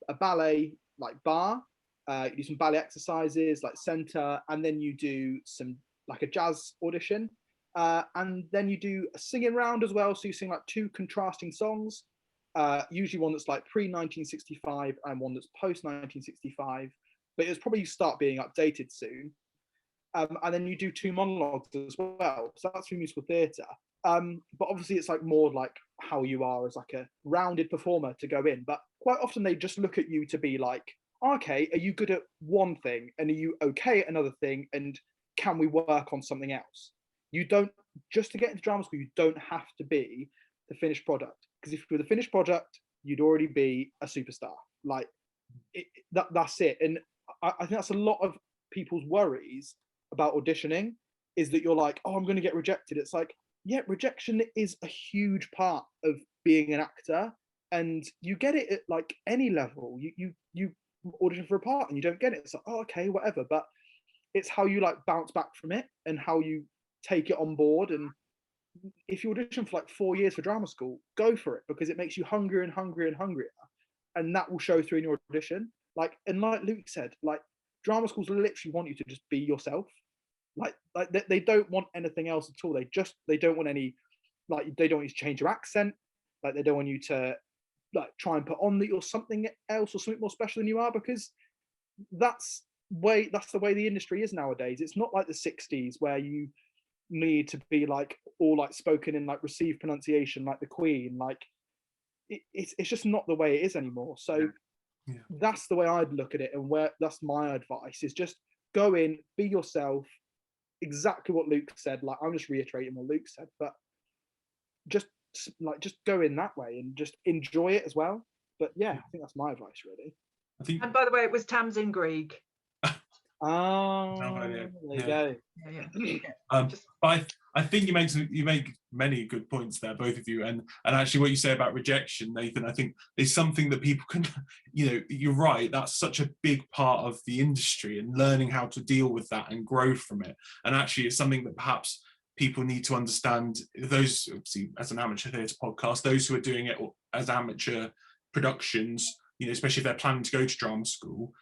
a ballet like bar, you do some ballet exercises like center, and then you do some like a jazz audition. And then you do a singing round as well. So you sing like 2 contrasting songs, usually one that's like pre-1965 and one that's post-1965. But it's probably start being updated soon. And then you do 2 monologues as well. So that's for musical theatre. But obviously it's like more like how you are as like a rounded performer to go in. But quite often they just look at you to be like, okay, are you good at one thing? And are you okay at another thing? And can we work on something else? You don't, just to get into drama school, you don't have to be the finished product. Because if you're the finished product, you'd already be a superstar. Like that's it. And I think that's a lot of people's worries about auditioning, is that you're like, oh, I'm going to get rejected. It's like, yeah, rejection is a huge part of being an actor, and you get it at like any level. You audition for a part and you don't get it. It's like, oh, okay, whatever. But it's how you like bounce back from it and how you take it on board. And if you audition for like 4 years for drama school, go for it, because it makes you hungrier and hungrier and hungrier, and that will show through in your audition. Like, and like Luke said, like drama schools literally want you to just be yourself. Like they don't want anything else at all. They don't want any, like, they don't want you to change your accent. Like they don't want you to like try and put on that you're something else or something more special than you are, because that's the way the industry is nowadays. It's not like the 60s where you need to be like all like spoken in like received pronunciation like the Queen. Like it's just not the way it is anymore. So yeah. That's the way I'd look at it, and that's my advice, is just go in, be yourself. Exactly what Luke said. Like I'm just reiterating what Luke said, but just go in that way and just enjoy it as well. But yeah, I think that's my advice really. And by the way, it was Tamsin Greig. Oh, there you go. But I think you make many good points there, both of you, and actually what you say about rejection, Nathan, I think is something that people can, you're right, that's such a big part of the industry, and learning how to deal with that and grow from it. And actually it's something that perhaps people need to understand, those, obviously, as an amateur theatre podcast, those who are doing it as amateur productions, especially if they're planning to go to drama school,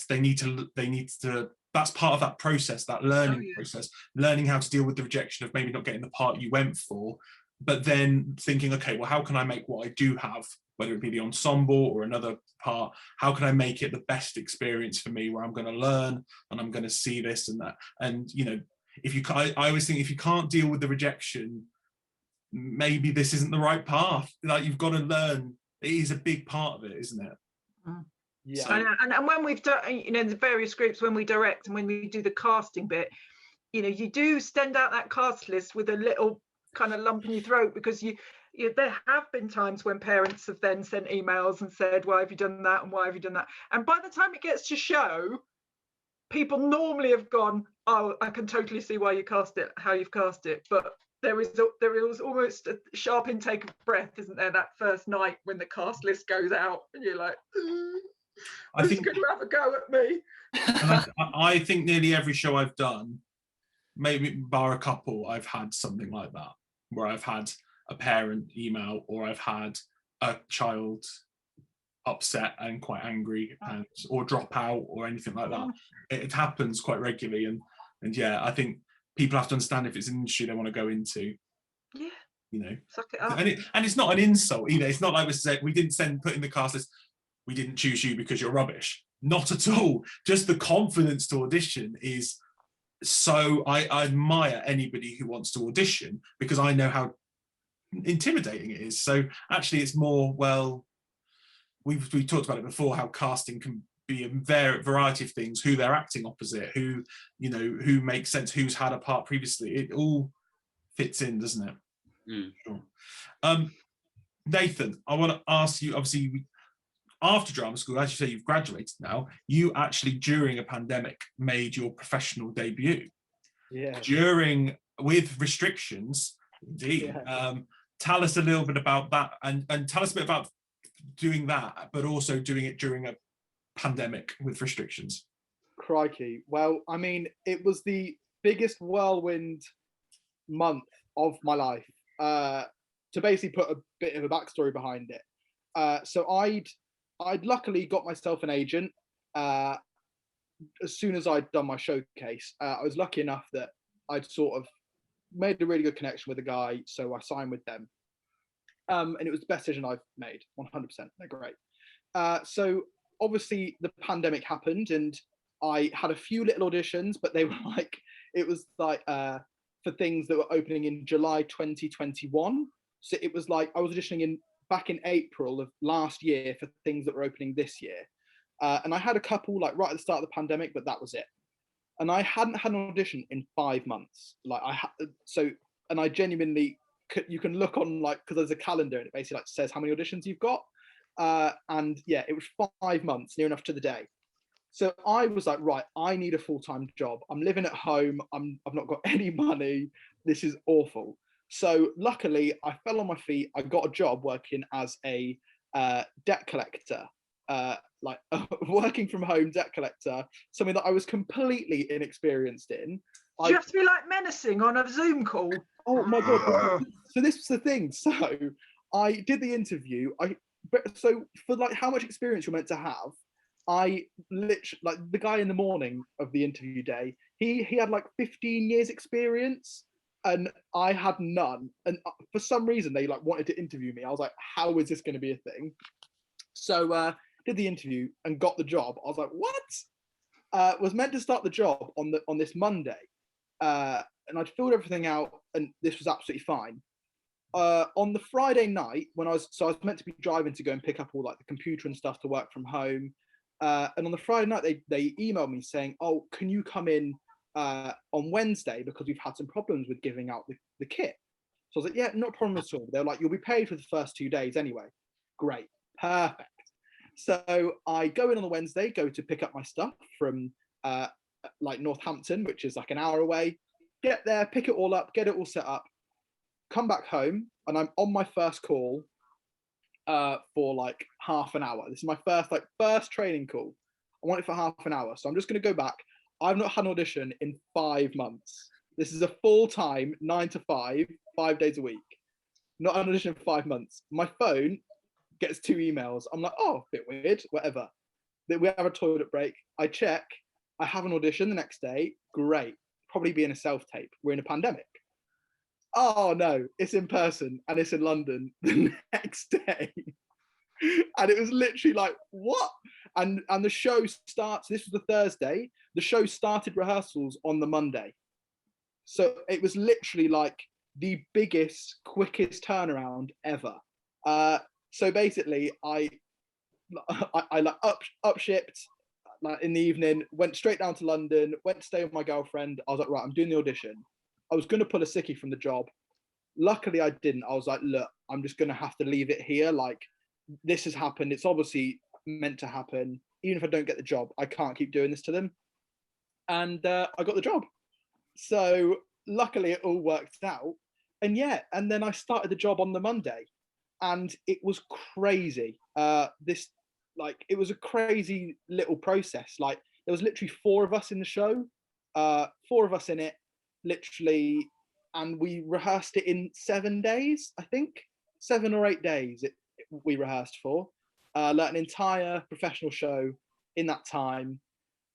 they need to that's part of that process, that learning process, learning how to deal with the rejection of maybe not getting the part you went for, but then thinking, okay, well, how can I make what I do have, whether it be the ensemble or another part, how can I make it the best experience for me, where I'm going to learn and I'm going to see this and that. And, you know, I always think if you can't deal with the rejection, maybe this isn't the right path. Like, you've got to learn. It is a big part of it, isn't it? Yeah. So, and when we've done, you know, the various groups, when we direct and when we do the casting bit, you know, you do send out that cast list with a little kind of lump in your throat, because there have been times when parents have then sent emails and said, why have you done that and why have you done that? And by the time it gets to show, people normally have gone, oh, I can totally see why you cast it, how you've cast it. But there is almost a sharp intake of breath, isn't there, that first night when the cast list goes out and you're like, I think going to have a go at me. I think nearly every show I've done, maybe bar a couple, I've had something like that, where I've had a parent email, or I've had a child upset and quite angry, or drop out or anything like that. It happens quite regularly, and yeah, I think people have to understand, if it's an industry they want to go into, you know, suck it up. And it's not an insult either. It's not like we didn't put in the cast list, we didn't choose you because you're rubbish. Not at all. Just the confidence to audition is so, I admire anybody who wants to audition, because I know how intimidating it is. So actually it's more, well, we talked about it before, how casting can be a variety of things, who they're acting opposite, who, you know, who makes sense, who's had a part previously. It all fits in, doesn't it? Sure. Nathan, I want to ask you, obviously after drama school, as you say, you've graduated now, you actually during a pandemic made your professional debut. With restrictions, indeed. Tell us a little bit about that, and tell us a bit about doing that, but also doing it during a pandemic with restrictions. Crikey. Well, I mean, it was the biggest whirlwind month of my life. To basically put a bit of a backstory behind it. So I'd luckily got myself an agent as soon as I'd done my showcase. I was lucky enough that I'd sort of made a really good connection with a guy, so I signed with them. And it was the best decision I've made, 100%. They're great. So obviously the pandemic happened, and I had a few little auditions, but they were like, it was like for things that were opening in July 2021. So it was like I was auditioning back in April of last year for things that were opening this year. And I had a couple like right at the start of the pandemic, but that was it. And I hadn't had an audition in 5 months. Like and I genuinely, you can look on, like, because there's a calendar and it basically like says how many auditions you've got. And yeah, it was 5 months, near enough to the day. So I was like, right, I need a full-time job. I'm living at home. I've not got any money. This is awful. So luckily I fell on my feet. I got a job working as a debt collector, like working from home debt collector, something that I was completely inexperienced in. Do you have to be like menacing on a Zoom call? Oh my God. So this was the thing. So I did the interview. So for like how much experience you're meant to have, I literally, like the guy in the morning of the interview day, he had like 15 years experience and I had none. And for some reason they like wanted to interview me. I was like, how is this going to be a thing? So did the interview and got the job. I was like, what? Was meant to start the job on this Monday. And I'd filled everything out and this was absolutely fine. On the Friday night, when I was meant to be driving to go and pick up all like the computer and stuff to work from home. And on the Friday night, they emailed me saying, oh, can you come in on Wednesday because we've had some problems with giving out the kit. So I was like, yeah, not a problem at all. They're like, you'll be paid for the first 2 days anyway. Great, perfect. So I go in on the Wednesday, go to pick up my stuff from like Northampton, which is like an hour away. Get there, pick it all up, get it all set up, come back home, and I'm on my first call for like half an hour. This is my first training call. I want it for half an hour. So I'm just going to go back. I've not had an audition in 5 months. This is a full-time 9 to 5, 5 days a week. Not an audition in 5 months. My phone gets 2 emails. I'm like, oh, a bit weird, whatever. We have a toilet break. I check. I have an audition the next day. Great. Probably be in a self-tape. We're in a pandemic. Oh no, it's in person and it's in London the next day. And it was literally like, what? And the show starts, this was the Thursday, the show started rehearsals on the Monday. So it was literally like the biggest, quickest turnaround ever. So basically I like up shipped like in the evening, went straight down to London, went to stay with my girlfriend. I was like, right, I'm doing the audition. I was going to pull a sickie from the job. Luckily I didn't. I was like, look, I'm just going to have to leave it here. Like, this has happened. It's obviously meant to happen. Even if I don't get the job, I can't keep doing this to them. And I got the job. So luckily it all worked out. And yeah, and then I started the job on the Monday, and it was crazy. It was a crazy little process. Like, there was literally 4 of us in the show, 4 of us in it, literally, and we rehearsed it in 7 days, I think. 7 or 8 days we rehearsed for. Like an entire professional show in that time.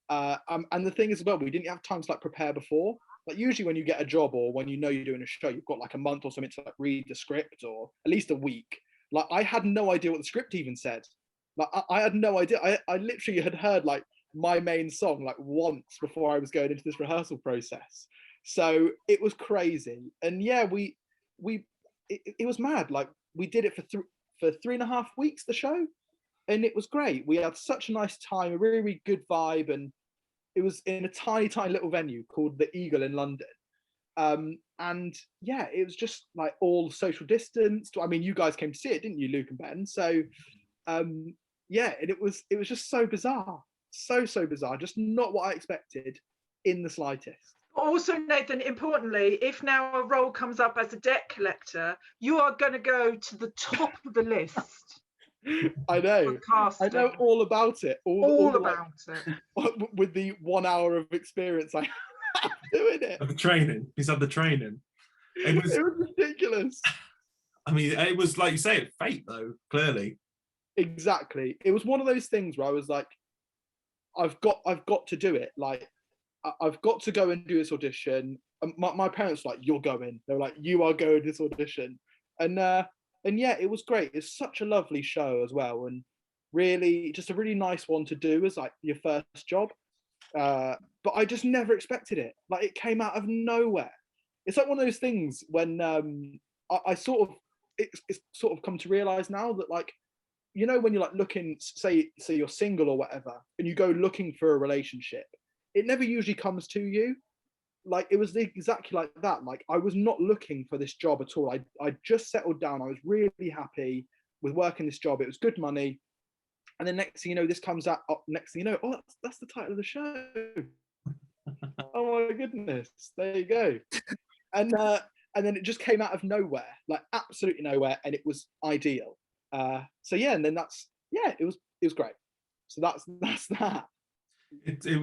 And the thing is as well, we didn't have time to like prepare before. Like, usually when you get a job or when you know you're doing a show, you've got like a month or something to like read the script, or at least a week. Like, I had no idea what the script even said. Like, I had no idea. I literally had heard like my main song like once before I was going into this rehearsal process. So it was crazy. And yeah, it was mad. Like, we did it for 3.5 weeks, the show, and it was great. We had such a nice time, a really, really good vibe, and it was in a tiny, tiny little venue called the Eagle in London. And yeah, it was just like all social distanced. I mean, you guys came to see it, didn't you, Luke and Ben? So yeah, and it was just so bizarre, so bizarre, just not what I expected in the slightest. Also, Nathan, importantly, if now a role comes up as a debt collector, you are going to go to the top of the list. I know all about it. All about it. With the 1 hour of experience I have doing it. The training. He's had the training. It was ridiculous. I mean, it was, like you say, fate though, clearly. Exactly. It was one of those things where I was like, I've got to do it. Like, I've got to go and do this audition. And my parents were like, you're going. They were like, you are going to this audition. And yeah, it was great. It's such a lovely show as well, and really just a really nice one to do as like your first job. But I just never expected it. Like, it came out of nowhere. It's like one of those things when I sort of it's sort of come to realize now that, like, you know, when you're like looking, say you're single or whatever, and you go looking for a relationship, it never usually comes to you. Like, it was exactly like that. Like, I was not looking for this job at all. I just settled down. I was really happy with working this job. It was good money. And then next thing you know, this comes out. Next thing you know, oh, that's the title of the show. Oh my goodness, there you go. And then it just came out of nowhere, like absolutely nowhere, and it was ideal. So yeah, and then it was great. So that's that. It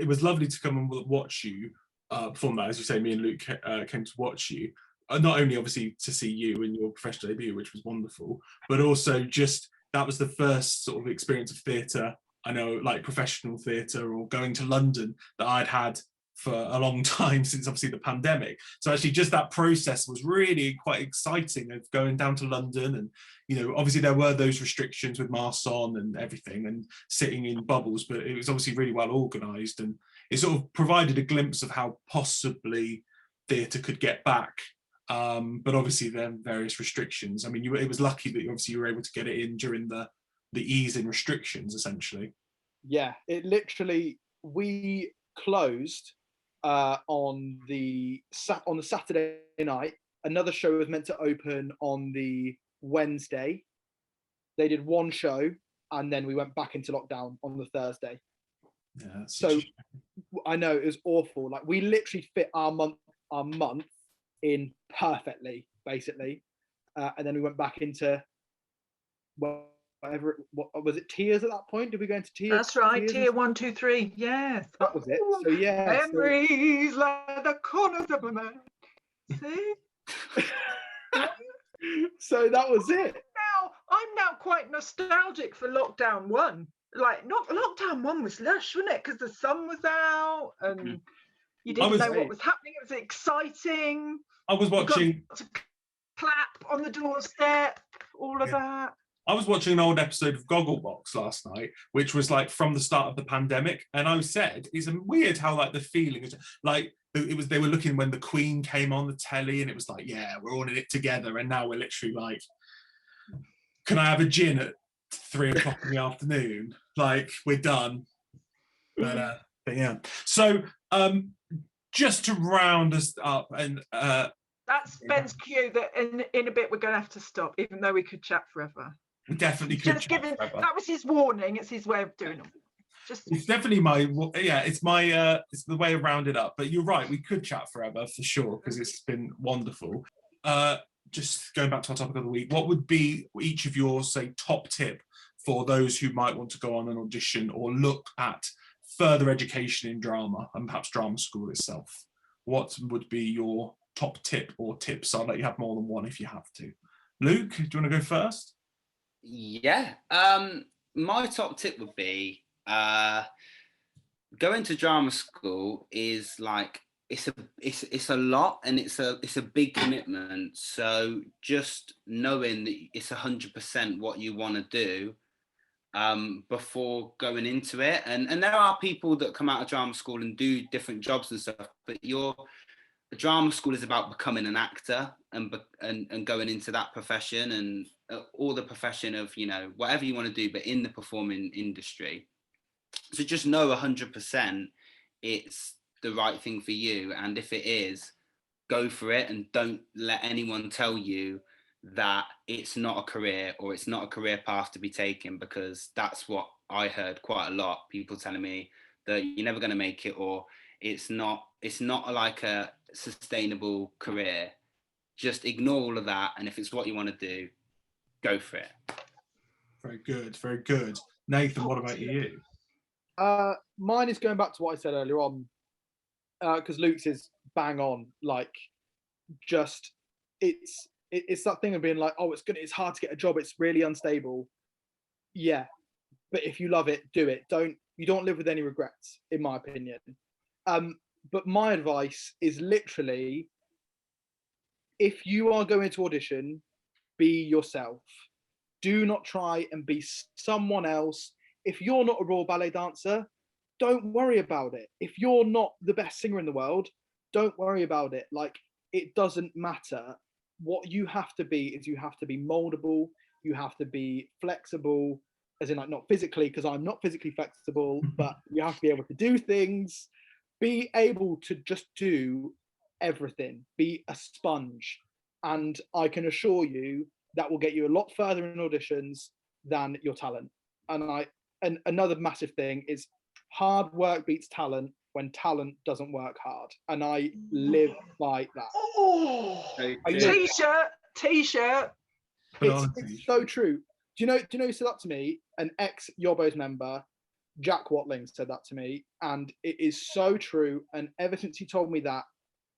was lovely to come and watch you perform that. As you say, me and Luke came to watch you. Not only obviously to see you in your professional debut, which was wonderful, but also just that was the first sort of experience of theatre, I know, like professional theatre or going to London, that I'd had for a long time, since obviously the pandemic. So actually just that process was really quite exciting, of going down to London, and, you know, obviously there were those restrictions with masks on and everything and sitting in bubbles, but it was obviously really well organised, and it sort of provided a glimpse of how possibly theatre could get back. But obviously there are various restrictions. I mean, it was lucky that you were able to get it in during the ease in restrictions, essentially. Yeah, it literally, we closed on the Saturday night. Another show was meant to open on the Wednesday. They did one show, and then we went back into lockdown on the Thursday. Yeah, so I know, it was awful. Like, we literally fit our month in perfectly, basically, and then we went back into whatever. What was it? Tiers at that point? Did we go into tiers? That's right. Tier 1, 2, 3. Yes. That was it. So yeah. Memories like the corners of my mind. See. So that was it. I'm now quite nostalgic for lockdown 1. like not lockdown one was lush, wasn't it? Because the sun was out and you didn't know what was happening. It was exciting. I was watching clap on the doorstep, all of that. I was watching an old episode of Gogglebox last night, which was like from the start of the pandemic, and I said it's weird how like the feeling is like it was. They were looking when the Queen came on the telly, and it was like, yeah, we're all in it together, and now we're literally like, can I have a gin at 3 o'clock in the afternoon? Like we're done. But yeah. So just to round us up, and that's Ben's cue that in a bit we're going to have to stop, even though we could chat forever. We definitely could. Just giving, that was his warning. It's his way of doing it. It's definitely my it's my it's the way to round it up. But you're right, we could chat forever for sure because it's been wonderful. Just going back to our topic of the week, what would be each of your top tip for those who might want to go on an audition or look at further education in drama and perhaps drama school itself? What would be your top tip or tips? I'll let you have more than one if you have to. Luke, do you want to go first? Yeah, my top tip would be going to drama school is like it's a lot and it's a big commitment. So just knowing that it's 100% what you want to do before going into it, and there are people that come out of drama school and do different jobs and stuff, but drama school is about becoming an actor and going into that profession and all the profession of, you know, whatever you want to do, but in the performing industry. So just know 100% it's the right thing for you. And if it is, go for it and don't let anyone tell you that it's not a career or it's not a career path to be taken, because that's what I heard quite a lot. People telling me that you're never going to make it, or it's not like a sustainable career. Just ignore all of that, and if it's what you want to do, go for it. Very good, very good. Nathan, what about you? Mine is going back to what I said earlier on, because Luke's is bang on. Like, just it's that thing of being like, oh, it's hard to get a job, it's really unstable. Yeah, but if you love it, do it. You don't live with any regrets, in my opinion. But my advice is literally, if you are going to audition, be yourself. Do not try and be someone else. If you're not a Royal Ballet dancer, don't worry about it. If you're not the best singer in the world, don't worry about it. Like, it doesn't matter. What you have to be is you have to be moldable. You have to be flexible, as in like not physically, because I'm not physically flexible, but you have to be able to do things. Be able to just do everything. Be a sponge. And I can assure you that will get you a lot further in auditions than your talent. And another massive thing is hard work beats talent when talent doesn't work hard. And I live by that. Oh, t-shirt. It's so true. Do you know who said that to me? An ex-Yobos member, Jack Watling, said that to me, and it is so true. And ever since he told me that,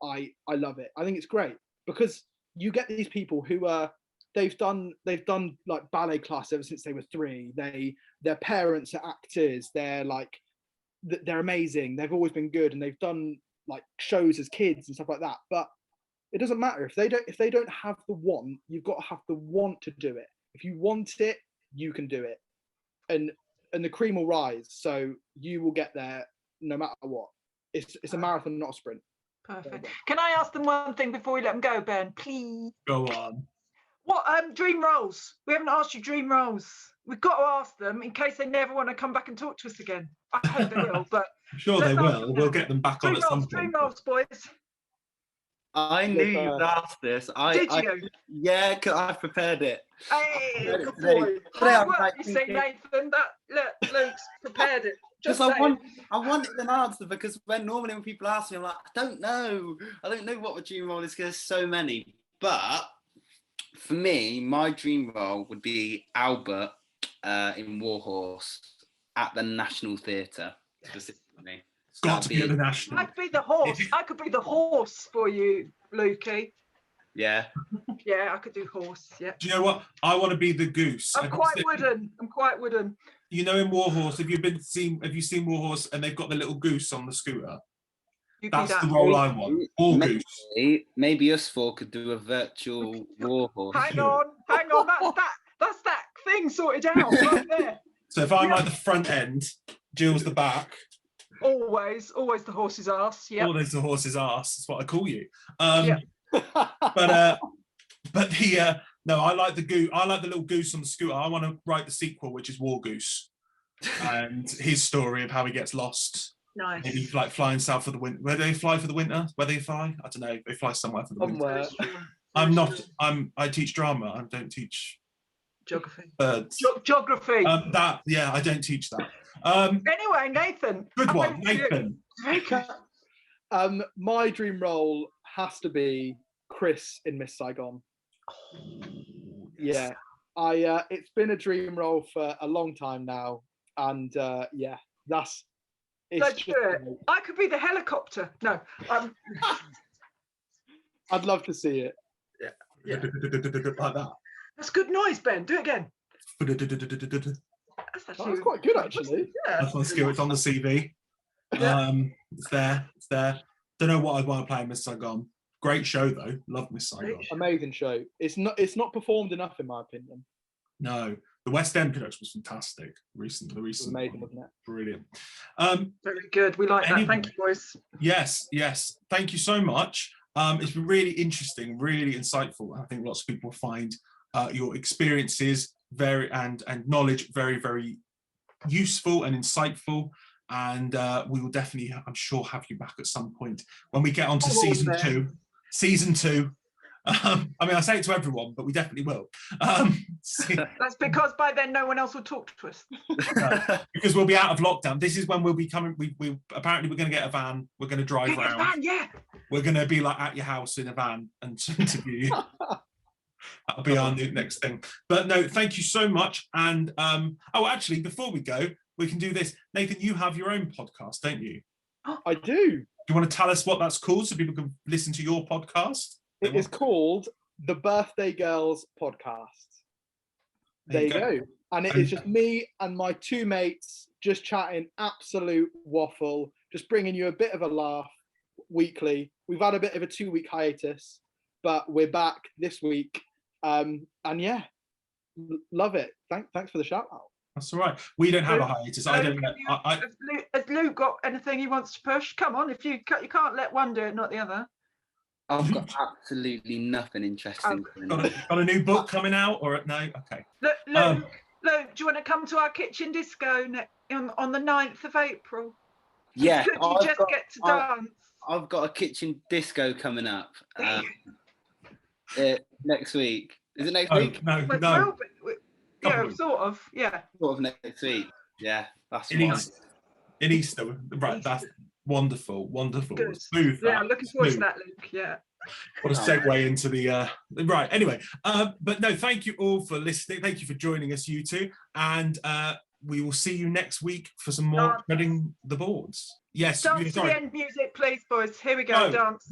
I love it. I think it's great, because you get these people who are they've done like ballet class ever since they were 3. Their parents are actors. They're amazing. They've always been good, and they've done like shows as kids and stuff like that. But it doesn't matter if they don't have the want. You've got to have the want to do it. If you want it, you can do it, and the cream will rise. So you will get there no matter what. It's a marathon, not a sprint. Perfect. Can I ask them one thing before we let them go, Ben? Please. Go on. What dream roles? We haven't asked you dream roles. We've got to ask them in case they never want to come back and talk to us again. I hope they will, but I'm sure they will. We'll get them back on at some point. Dream roles, boys. I knew you'd ask this. Did you? Yeah, because I've prepared it. Hey, good boy. Hard work, you say, Nathan. Look, Luke's prepared it. Just I wanted an answer, because normally when people ask me, I'm like, I don't know what my dream role is, because there's so many. But for me, my dream role would be Albert in Warhorse at the National Theatre, specifically. It's got to be at the National. I'd be the horse. I could be the horse for you, Lukey. Yeah. Yeah, I could do horse. Yeah. Do you know what? I want to be the goose. I'm quite wooden. You know, in Warhorse, have you seen Warhorse and they've got the little goose on the scooter? That's the role I want. War goose. Maybe us four could do a virtual Warhorse. Hang on. That's that thing sorted out right there. So if I'm like the front end, Jill's the back. Always the horse's ass. Yeah. Always the horse's ass. That's what I call you. Yeah. But the no, I like the goose. I like the little goose on the scooter. I want to write the sequel, which is War Goose, and his story of how he gets lost. Nice. Maybe like flying south for the winter. Where do they fly for the winter? Where they fly? I don't know. They fly somewhere for the winter. I teach drama. I don't teach geography. Birds. Geography. I don't teach that. Anyway, Nathan. Good one, Nathan. My dream role has to be Chris in Miss Saigon. Yeah, it's been a dream role for a long time now, and that's. Let's do it. I could be the helicopter. No. I'd love to see it. Yeah. Like that. That's good noise, Ben. Do it again. That's quite good, actually. Yeah. That's my skill. It's on the CV. Yeah. It's there. Don't know what I'd want to play in Miss Saigon. Great show though. Love Miss Saigon. Amazing show. It's not performed enough, in my opinion. No. The West End production was fantastic. The recent amazing, wasn't it? Brilliant. Very good. We like that. Thank you, boys. Yes. Thank you so much. It's been really interesting, really insightful. I think lots of people find your experiences and knowledge very, very useful and insightful. And we will definitely, I'm sure, have you back at some point when we get on to season two. Season 2. I mean, I say it to everyone, but we definitely will. That's because by then no one else will talk to us. Because we'll be out of lockdown. This is when we'll be coming. We apparently we're going to get a van. We're going to drive around. Van, yeah. We're going to be like at your house in a van and interview you. That'll be our next thing. But no, thank you so much. And actually, before we go, we can do this. Nathan, you have your own podcast, don't you? I do. Do you want to tell us what that's called so people can listen to your podcast? It is called the Birthday Girls Podcast. There you go. And it is just me and my two mates just chatting absolute waffle, just bringing you a bit of a laugh weekly. We've had a bit of a 2-week hiatus, but we're back this week. And yeah, love it. Thanks for the shout out. That's all right. We don't have a hiatus. I don't know. Has Luke got anything he wants to push? Come on, if you can't let one do it, not the other. I've got absolutely nothing interesting. Got a new book coming out, or no? Okay. Luke, do you want to come to our kitchen disco on the 9th of April? Yeah, you just get to dance. I've got a kitchen disco coming up next week. Is it next week? No. Yeah, sort of. Yeah. Sort of next week. Yeah, that's in Easter. Right, that's wonderful. Good. Smooth. Yeah, I'm looking forward to that, Luke. Yeah. What a segue into the right. Anyway, but no, thank you all for listening. Thank you for joining us, you two, and we will see you next week for some more Treading the Boards. Yes. Dance to the end music, please, boys. Here we go. Dance.